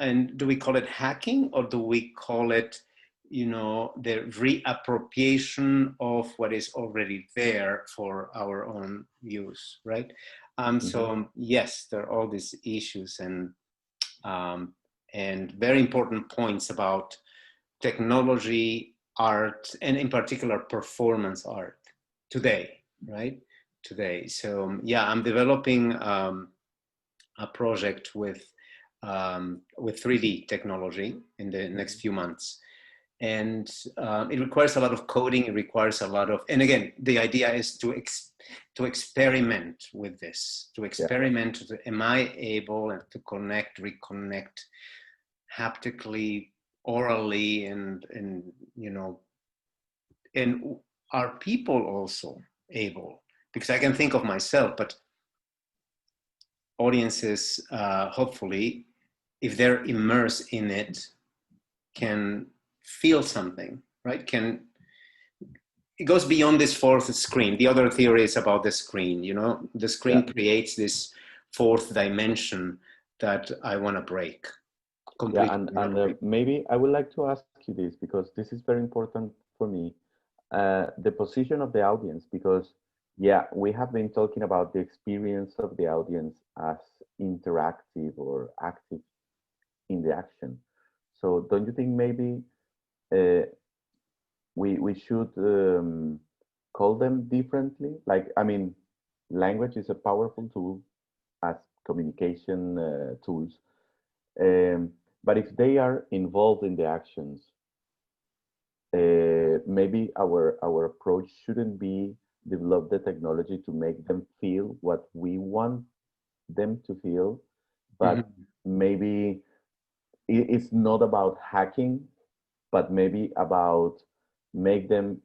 And do we call it hacking, or do we call it, you know, the reappropriation of what is already there for our own use, right? So yes, there are all these issues and very important points about technology art, and in particular performance art today, right? Today. So yeah, I'm developing a project with 3D technology in the next few months. And it requires a lot of coding, it requires a lot of, and again, the idea is to experiment with this, to experiment, am I able to connect, reconnect haptically, orally, and you know, and are people also able? Because I can think of myself, but audiences, hopefully, if they're immersed in it, can feel something, right? It goes beyond this fourth screen. The other theory is about the screen, you know, the screen creates this fourth dimension that I want to break completely. Yeah, and maybe I would like to ask you this, because this is very important for me, the position of the audience, because yeah, we have been talking about the experience of the audience as interactive or active in the action. So don't you think maybe we should call them differently? Like, I mean, language is a powerful tool as communication tools, but if they are involved in the actions, maybe our approach shouldn't be develop the technology to make them feel what we want them to feel, but maybe it's not about hacking, but maybe about make them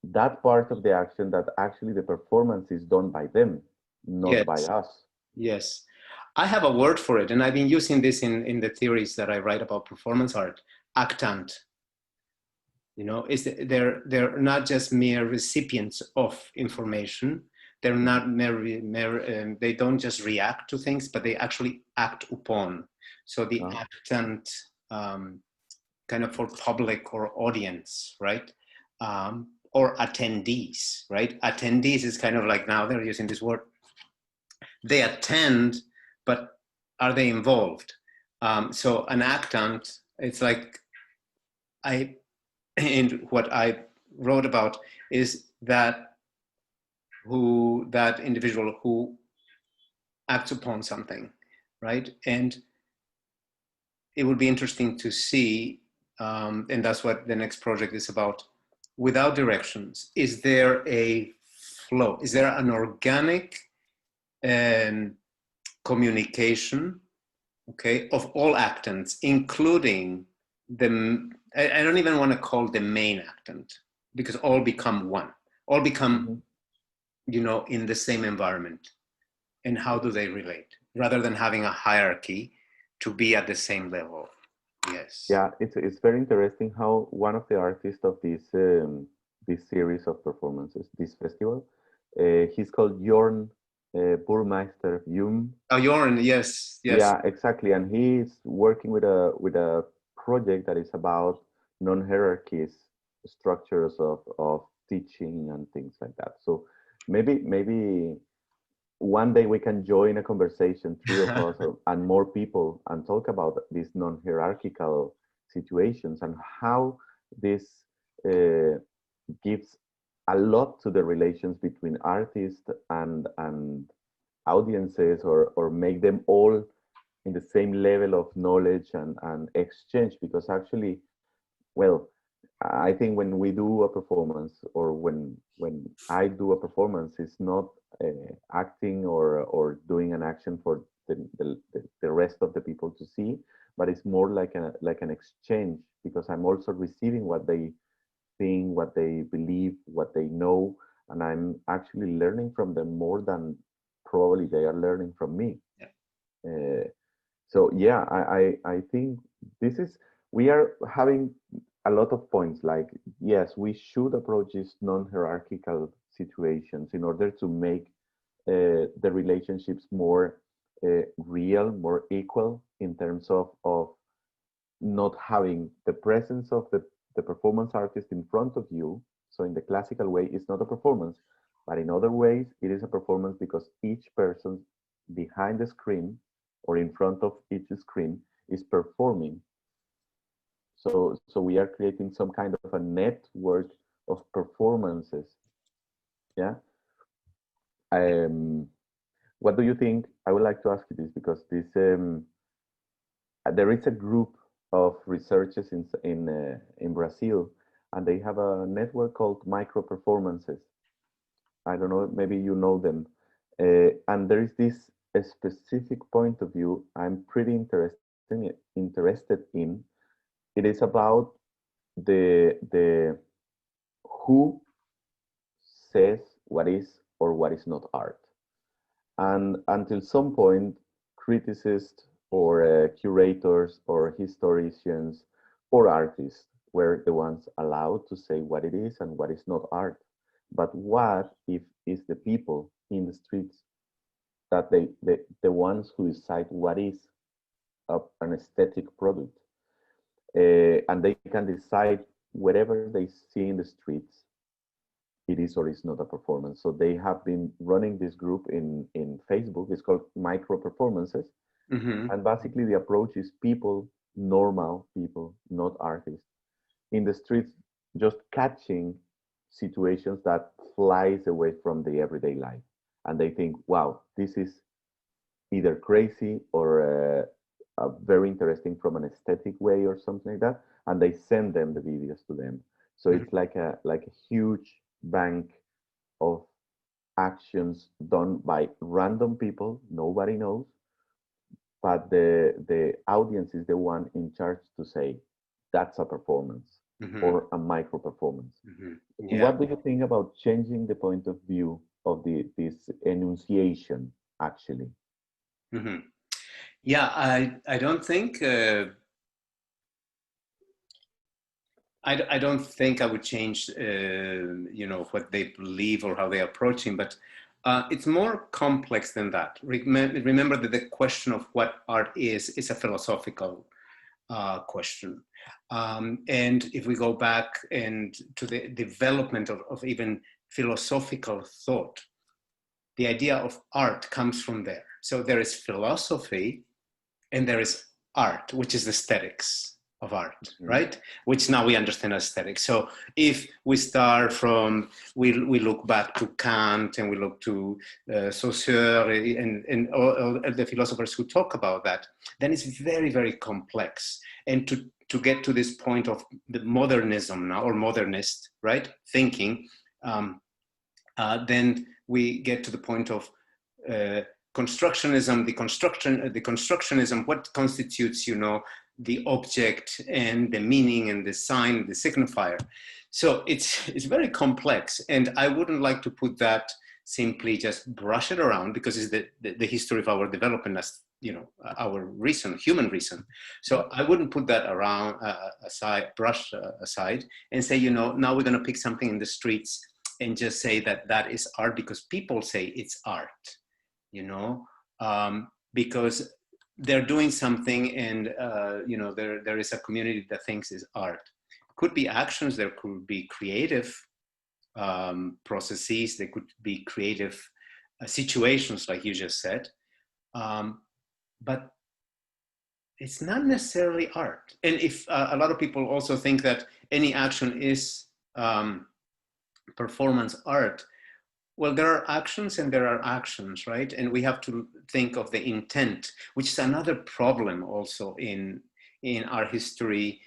that part of the action that actually the performance is done by them, not by us. Yes. I have a word for it, and I've been using this in the theories that I write about performance art, actant. You know, they're not just mere recipients of information. They're not they don't just react to things, but they actually act upon. So the actant, kind of for public or audience, right? Or attendees, right? Attendees is kind of like, now they're using this word. They attend, but are they involved? So an actant, it's like, and what I wrote about is that individual who acts upon something, right? And it would be interesting to see, and that's what the next project is about, without directions, is there a flow? Is there an organic communication, okay, of all actants, including I don't even want to call the main actant, because all become one, all become, you know, in the same environment. And how do they relate? Rather than having a hierarchy, to be at the same level. Yes. Yeah, it's very interesting how one of the artists of this series of performances, this festival, he's called Jorn Burmeister Jung. Oh, Jorn, yes, yes. Yeah, exactly, and he's working with a project that is about non-hierarchies, structures of teaching and things like that. So maybe one day we can join a conversation, three of us and more people, and talk about these non-hierarchical situations and how this gives a lot to the relations between artists and audiences, or make them all in the same level of knowledge and exchange. Because actually, well, I think when we do a performance, or when I do a performance, it's not acting or doing an action for the rest of the people to see, but it's more like an exchange, because I'm also receiving what they think, what they believe, what they know, and I'm actually learning from them more than probably they are learning from me. So yeah, I think this is, we are having a lot of points, like, yes, we should approach these non-hierarchical situations in order to make the relationships more real, more equal, in terms of not having the presence of the performance artist in front of you. So in the classical way, it's not a performance, but in other ways, it is a performance, because each person behind the screen or in front of each screen is performing So we are creating some kind of a network of performances. Yeah. What do you think? I would like to ask you this because this there is a group of researchers in Brazil, and they have a network called micro performances. I don't know, maybe you know them. And there is this a specific point of view I'm pretty interested in. It is about the who says what is or what is not art. And until some point, criticists or curators or historians or artists were the ones allowed to say what it is and what is not art. But what if it's the people in the streets that the ones who decide what is an aesthetic product, and they can decide whatever they see in the streets, it is or is not a performance. So they have been running this group in Facebook. It's called Micro Performances, and basically the approach is people, normal people, not artists, in the streets, just catching situations that flies away from the everyday life, and they think, wow, this is either crazy or very interesting from an aesthetic way or something like that, and they send them the videos to them. So it's like a huge bank of actions done by random people nobody knows, but the audience is the one in charge to say that's a performance or a micro performance. Yeah. What do you think about changing the point of view of this enunciation actually? Yeah, I don't think I don't think I would change you know, what they believe or how they're approaching, but it's more complex than that. Remember that the question of what art is a philosophical question. And if we go back and to the development of even philosophical thought, the idea of art comes from there. So there is philosophy and there is art, which is the aesthetics of art, right? Which now we understand as aesthetics. So if we start from, we look back to Kant and we look to Saussure and all the philosophers who talk about that, then it's very, very complex. And to get to this point of the modernism now, or modernist, right, thinking, then we get to the point of constructionism, the constructionism, what constitutes, you know, the object and the meaning and the sign, the signifier. So it's very complex, and I wouldn't like to put that simply just brush it around, because it's the history of our development as, you know, our reason, human reason. So I wouldn't put that around brush aside and say, you know, now we're going to pick something in the streets and just say that that is art because people say it's art, you know, because they're doing something and, you know, there is a community that thinks is art. Could be actions, there could be creative processes, there could be creative situations like you just said, but it's not necessarily art. And if a lot of people also think that any action is performance art, well, there are actions and there are actions, right? And we have to think of the intent, which is another problem also in our history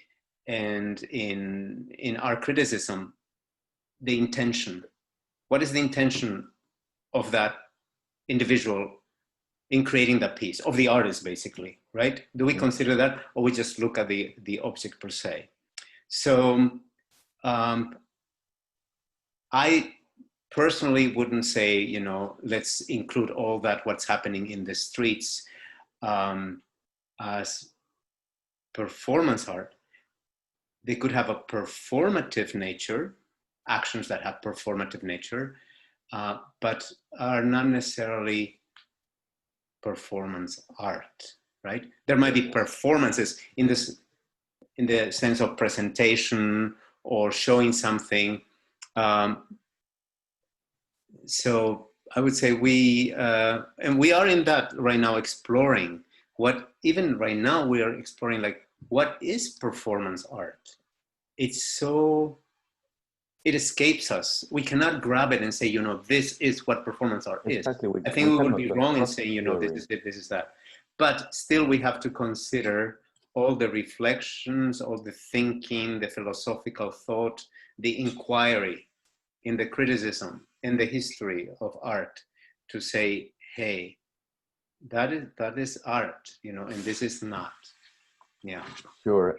and in our criticism, the intention. What is the intention of that individual in creating that piece, of the artist basically, right? Do we consider that, or we just look at the object per se? So I personally wouldn't say, you know, let's include all that what's happening in the streets as performance art. They could have a performative nature, actions that have performative nature, but are not necessarily performance art, right? There might be performances in the sense of presentation or showing something. So I would say and we are in that right now, exploring what, even right now we are exploring, like, what is performance art? It's so, it escapes us. We cannot grab it and say, you know, this is what performance art is. Exactly. I think we would be wrong in trust saying, you know, this theory. is it, this is that. But still we have to consider all the reflections, all the thinking, the philosophical thought, the inquiry, in the criticism, in the history of art, to say, hey, that is art, you know, and this is not. Yeah. Sure.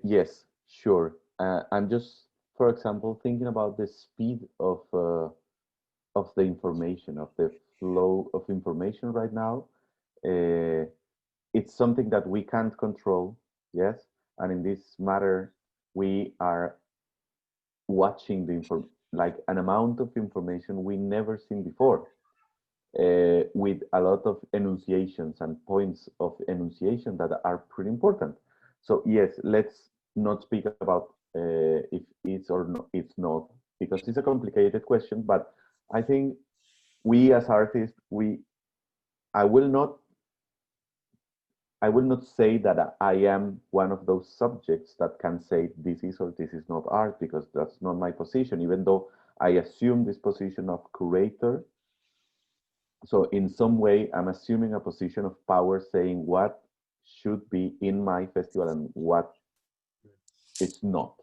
Yes, sure. I'm just, for example, thinking about the speed of the information, of the flow of information right now. It's something that we can't control. Yes, and in this matter, we are watching like an amount of information we never seen before, with a lot of enunciations and points of enunciation that are pretty important. So yes, let's not speak about if it's or no, it's not, because it's a complicated question. But I think we as artists, I will not say that I am one of those subjects that can say this is or this is not art, because that's not my position, even though I assume this position of curator. So in some way, I'm assuming a position of power, saying what should be in my festival and what it's not.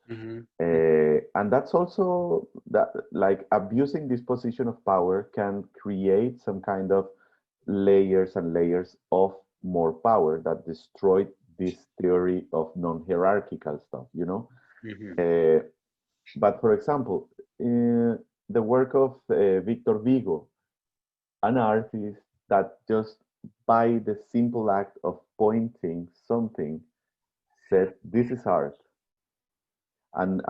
Mm-hmm. And that's also that, like, abusing this position of power can create some kind of layers and layers of more power that destroyed this theory of non-hierarchical stuff, you know. Mm-hmm. But for example, the work of Victor Vigo, an artist that just by the simple act of pointing something said this is art. And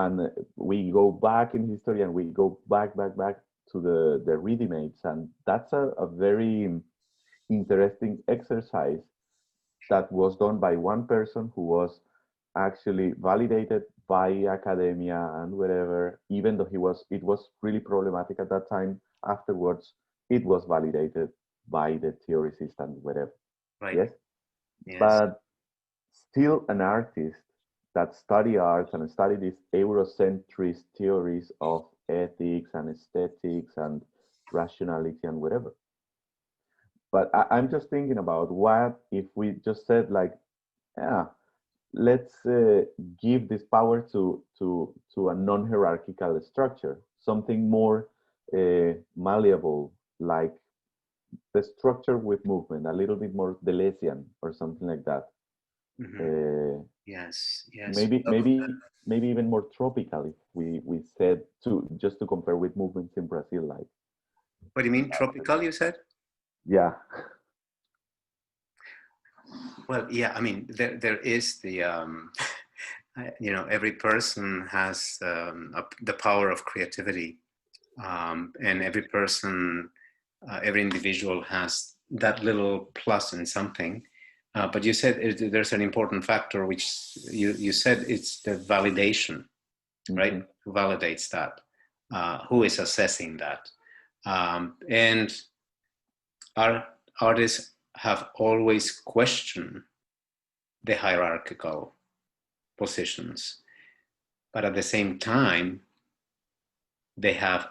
we go back in history and we go back to the ready-mades, and that's a very interesting exercise that was done by one person who was actually validated by academia and whatever, even though it was really problematic at that time. Afterwards, it was validated by the theoricists and whatever. Right. Yes? Yes. But still an artist that study arts and study these Eurocentrist theories of ethics and aesthetics and rationality and whatever. But I'm just thinking about what if we just said, like, yeah, let's give this power to a non-hierarchical structure, something more malleable, like the structure with movement, a little bit more Deleuzian or something like that. Mm-hmm. Yes. Maybe even more tropical, if we said, to just to compare with movements in Brazil, like. What do you mean, tropical, you said? Yeah. Well, yeah, I mean, there is the, you know, every person has the power of creativity, and every person, every individual has that little plus in something. But you said there's an important factor, which you said it's the validation, right? Mm-hmm. Who validates that? Who is assessing that? And our artists have always questioned the hierarchical positions, but at the same time, they have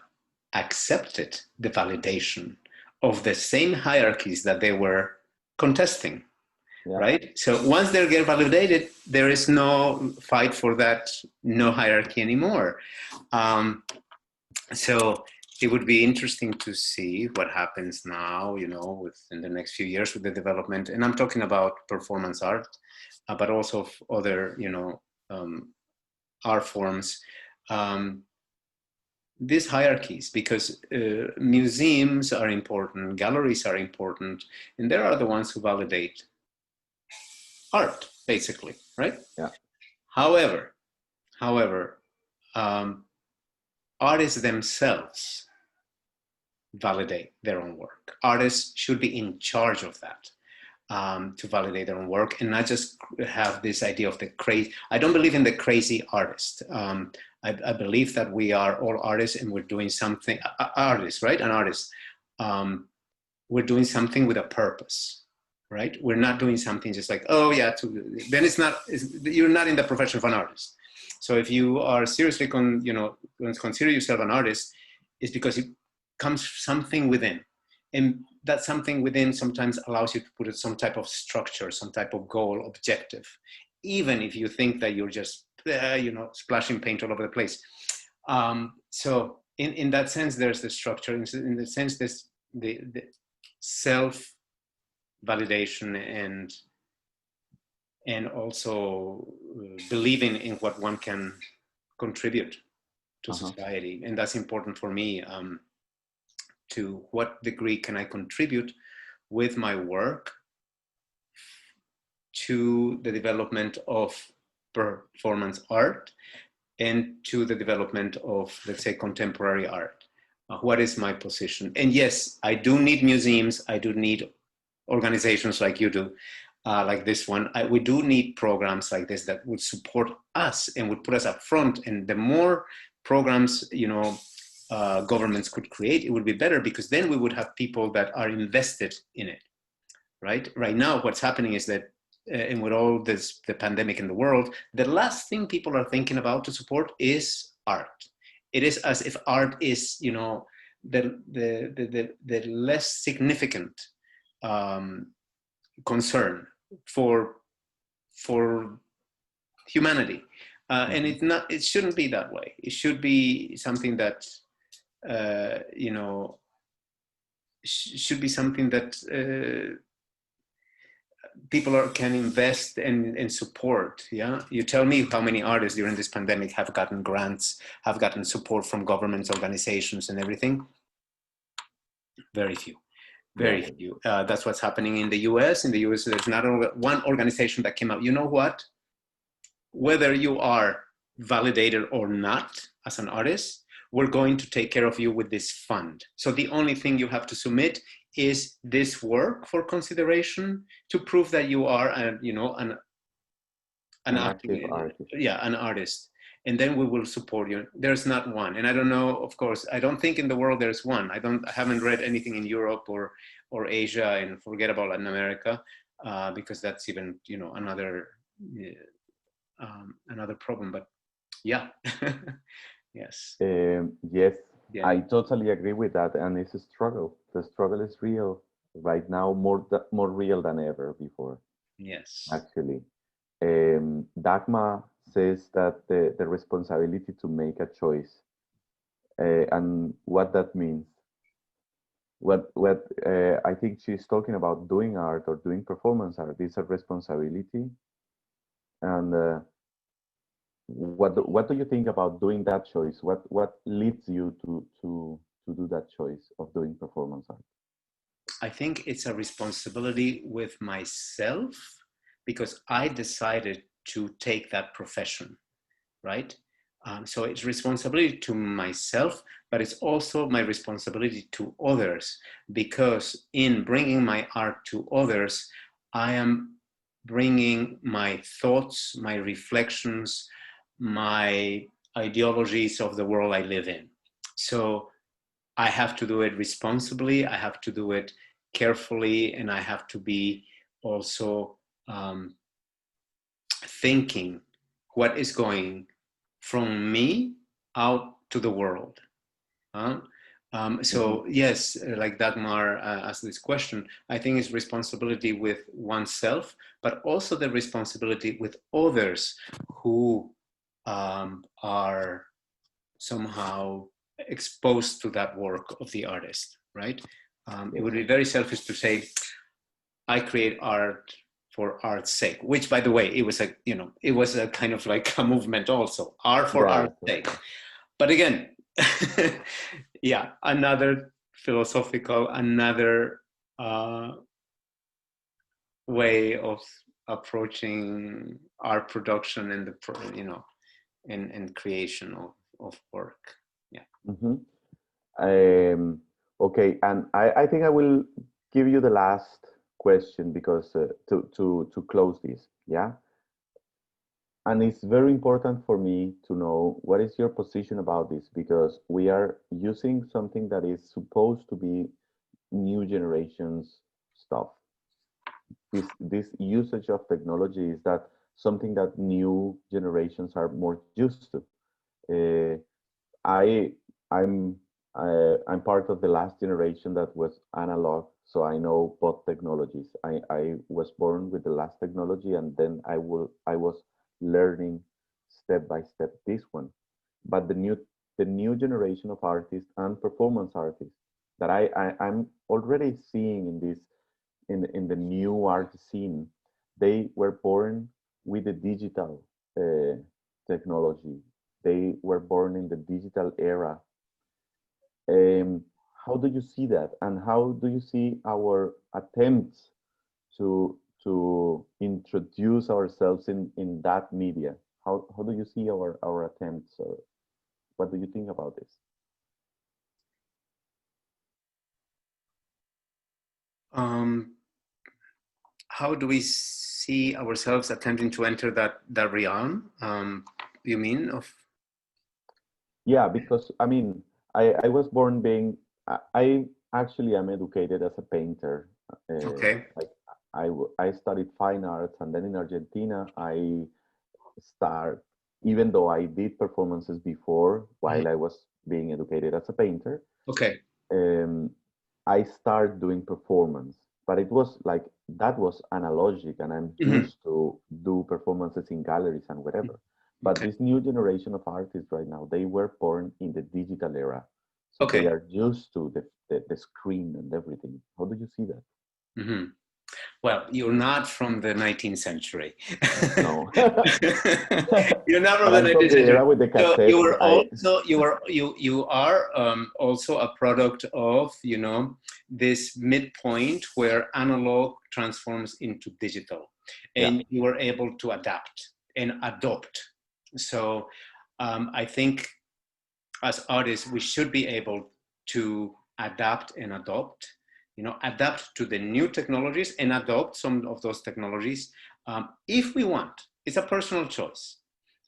accepted the validation of the same hierarchies that they were contesting. Yeah. Right? So once they get validated, there is no fight for that, no hierarchy anymore. So it would be interesting to see what happens now, you know, within the next few years with the development. And I'm talking about performance art, but also other, you know, art forms. These hierarchies, because museums are important, galleries are important, and they are the ones who validate art, basically, right? Yeah. However, artists themselves validate their own work. Artists should be in charge of that, to validate their own work, and not just have this idea of the crazy. I don't believe in the crazy artist. I believe that we are all artists and we're doing something, artists, right? An artist. We're doing something with a purpose. right? We're not doing something just like, oh yeah, then you're not in the profession of an artist. So if you are seriously consider yourself an artist, it's because it comes something within. And that something within sometimes allows you to put some type of structure, some type of goal, objective, even if you think that you're just, splashing paint all over the place. So in that sense, there's the structure. In the sense, there's the self-validation and also believing in what one can contribute to society. And that's important for me. To what degree can I contribute with my work to the development of performance art and to the development of, let's say, contemporary art? What is my position? And yes, I do need museums. I do need organizations like you do, like this one. We do need programs like this that would support us and would put us up front. And the more programs, governments could create, it would be better, because then we would have people that are invested in it, right? Right now, what's happening is that, and with all this, the pandemic in the world, the last thing people are thinking about to support is art. It is as if art is, the less significant concern for humanity, and it shouldn't be that way. It should be something that should be something that people can invest and support. Yeah, you tell me how many artists during this pandemic have gotten grants, have gotten support from governments, organizations, and everything. Very few. Very few. That's what's happening in the US. In the US, there's not one organization that came out. You know what? Whether you are validated or not as an artist, we're going to take care of you with this fund. So the only thing you have to submit is this work for consideration to prove that you are, an artist. Yeah, an artist. And then we will support you. There's not one. And I don't know, of course, I don't think in the world there's one. I haven't read anything in Europe or Asia, and forget about Latin America, because that's even, another problem. But yeah. Yes. Yes, yeah. I totally agree with that, and it's a struggle. The struggle is real right now, more real than ever before. Yes. Actually, Dagmar says that the responsibility to make a choice, and what that means. What I think she's talking about, doing art or doing performance art is a responsibility, and. What do you think about doing that choice? What leads you to do that choice of doing performance art? I think it's a responsibility with myself, because I decided to take that profession, right? So it's responsibility to myself, but it's also my responsibility to others, because in bringing my art to others, I am bringing my thoughts, my reflections, my ideologies of the world I live in. So I have to do it responsibly, I have to do it carefully, and I have to be also thinking what is going from me out to the world. So yes, like Dagmar asked this question, I think it's responsibility with oneself, but also the responsibility with others who are somehow exposed to that work of the artist, right? It would be very selfish to say, I create art for art's sake, which, by the way, it was a kind of like a movement also, art for art's sake. But again, yeah, another philosophical, another way of approaching art production and the, and creation of work. Yeah. Okay, and I think I will give you the last question, because to close this, yeah. And it's very important for me to know what is your position about this, because we are using something that is supposed to be new generations stuff. this usage of technology is that something that new generations are more used to. I I'm I'm part of the last generation that was analog, so I know both technologies. I was born with the last technology, and then I was learning step by step this one. But the new generation of artists and performance artists that I'm already seeing in this in the new art scene, they were born with the digital technology. They were born in the digital era. um, how do you see that, and how do you see our attempts to introduce ourselves in that media? How do you see our attempts, or what do you think about this? How do we see ourselves attempting to enter that realm? You mean of? Yeah, because I mean, I was born being, I actually am educated as a painter. Okay. Like I studied fine arts, and then in Argentina I start, even though I did performances before while I was being educated as a painter. Okay. I started doing performance, but it was like that was analogic, and I'm used to do performances in galleries and whatever. But this new generation of artists right now, they were born in the digital era, so they are used to the screen and everything. How do you see that? Well, you're not from the 19th century. No. You're not from But the I'm from 19th the era century. with the So cassettes. you were also you are also a product of, you know, this midpoint where analog transforms into digital, and you were able to adapt and adopt. So I think as artists we should be able to adapt and adopt, you know, adapt to the new technologies and adopt some of those technologies if we want. It's a personal choice.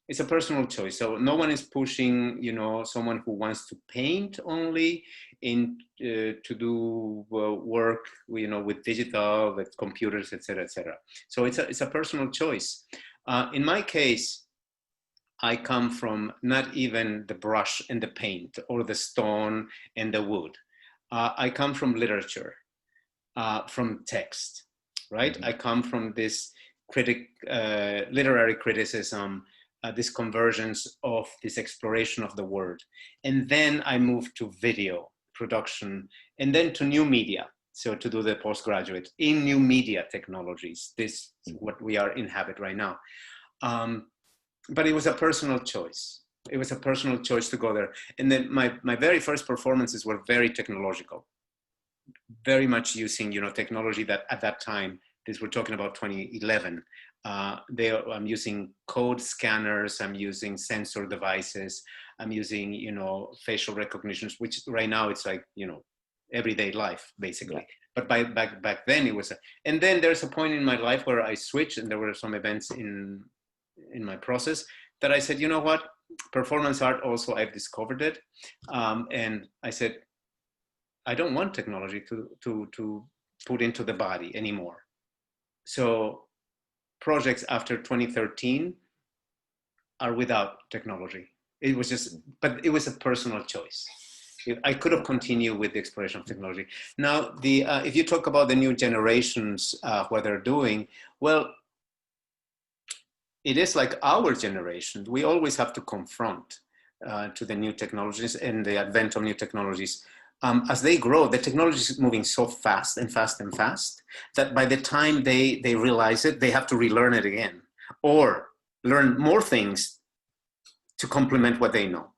It's a personal choice. So no one is pushing, you know, someone who wants to paint only in to do work, you know, with digital, with computers, etc., etc. So it's a personal choice. In my case, I come from not even the brush and the paint or the stone and the wood. I come from literature, from text, right? I come from this literary criticism, this convergence of this exploration of the word. And then I moved to video production, and then to new media. So to do the postgraduate in new media technologies, this is what we are inhabit right now. But it was a personal choice. It was a personal choice to go there. And then my very first performances were very technological, very much using, you know, technology that at that time, this we're talking about 2011, I'm using code scanners, I'm using sensor devices, I'm using, you know, facial recognitions, which right now it's like, you know, everyday life basically. But back then it was, and then there's a point in my life where I switched, and there were some events in my process that I said, you know what, performance art also, I've discovered it. And I said, I don't want technology to put into the body anymore. So projects after 2013 are without technology. It was just, but it was a personal choice. I could have continued with the exploration of technology. Now, if you talk about the new generations, what they're doing, well, it is like our generation. We always have to confront to the new technologies and the advent of new technologies. As they grow, the technology is moving so fast and fast and fast that by the time they realize it, they have to relearn it again or learn more things to complement what they know.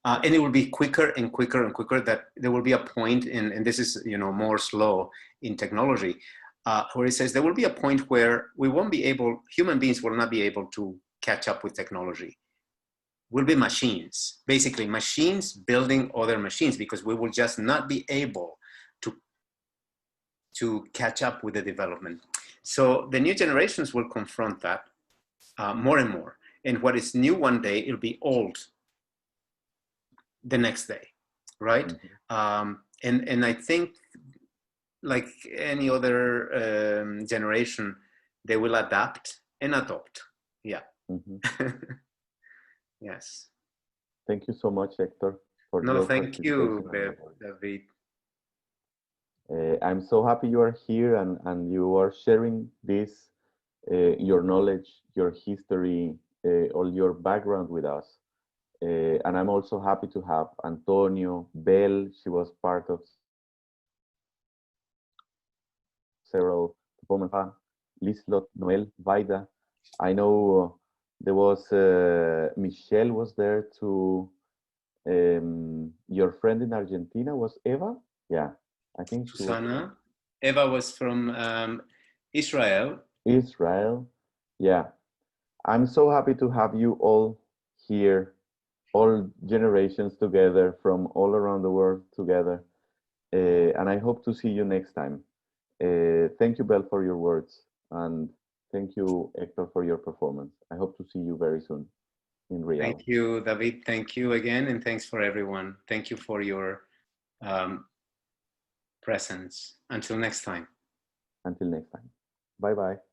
And it will be quicker and quicker and quicker, that there will be a point in, and this is, you know, more slow in technology, where it says there will be a point where we won't be able, human beings will not be able to catch up with technology. We'll be machines, basically machines building other machines, because we will just not be able to catch up with the development. So the new generations will confront that more and more. And what is new one day, it'll be old the next day, right? And I think like any other generation, they will adapt and adopt. Yeah. Yes. Thank you so much, Hector, for No, your thank you, participation. David. I'm so happy you are here and you are sharing this, your knowledge, your history, all your background with us. And I'm also happy to have Antonio, Belle, she was part of several performances, Lislot, Noel, Vaida. I know there was, Michelle was there too. Your friend in Argentina was Eva? Yeah, I think she Susana. Eva was from Israel. Israel. Yeah. I'm so happy to have you all here, all generations together from all around the world together. And I hope to see you next time. Thank you, Belle, for your words. And thank you, Hector, for your performance. I hope to see you very soon in real. Thank you, David. Thank you again. And thanks for everyone. Thank you for your presence. Until next time. Until next time. Bye-bye.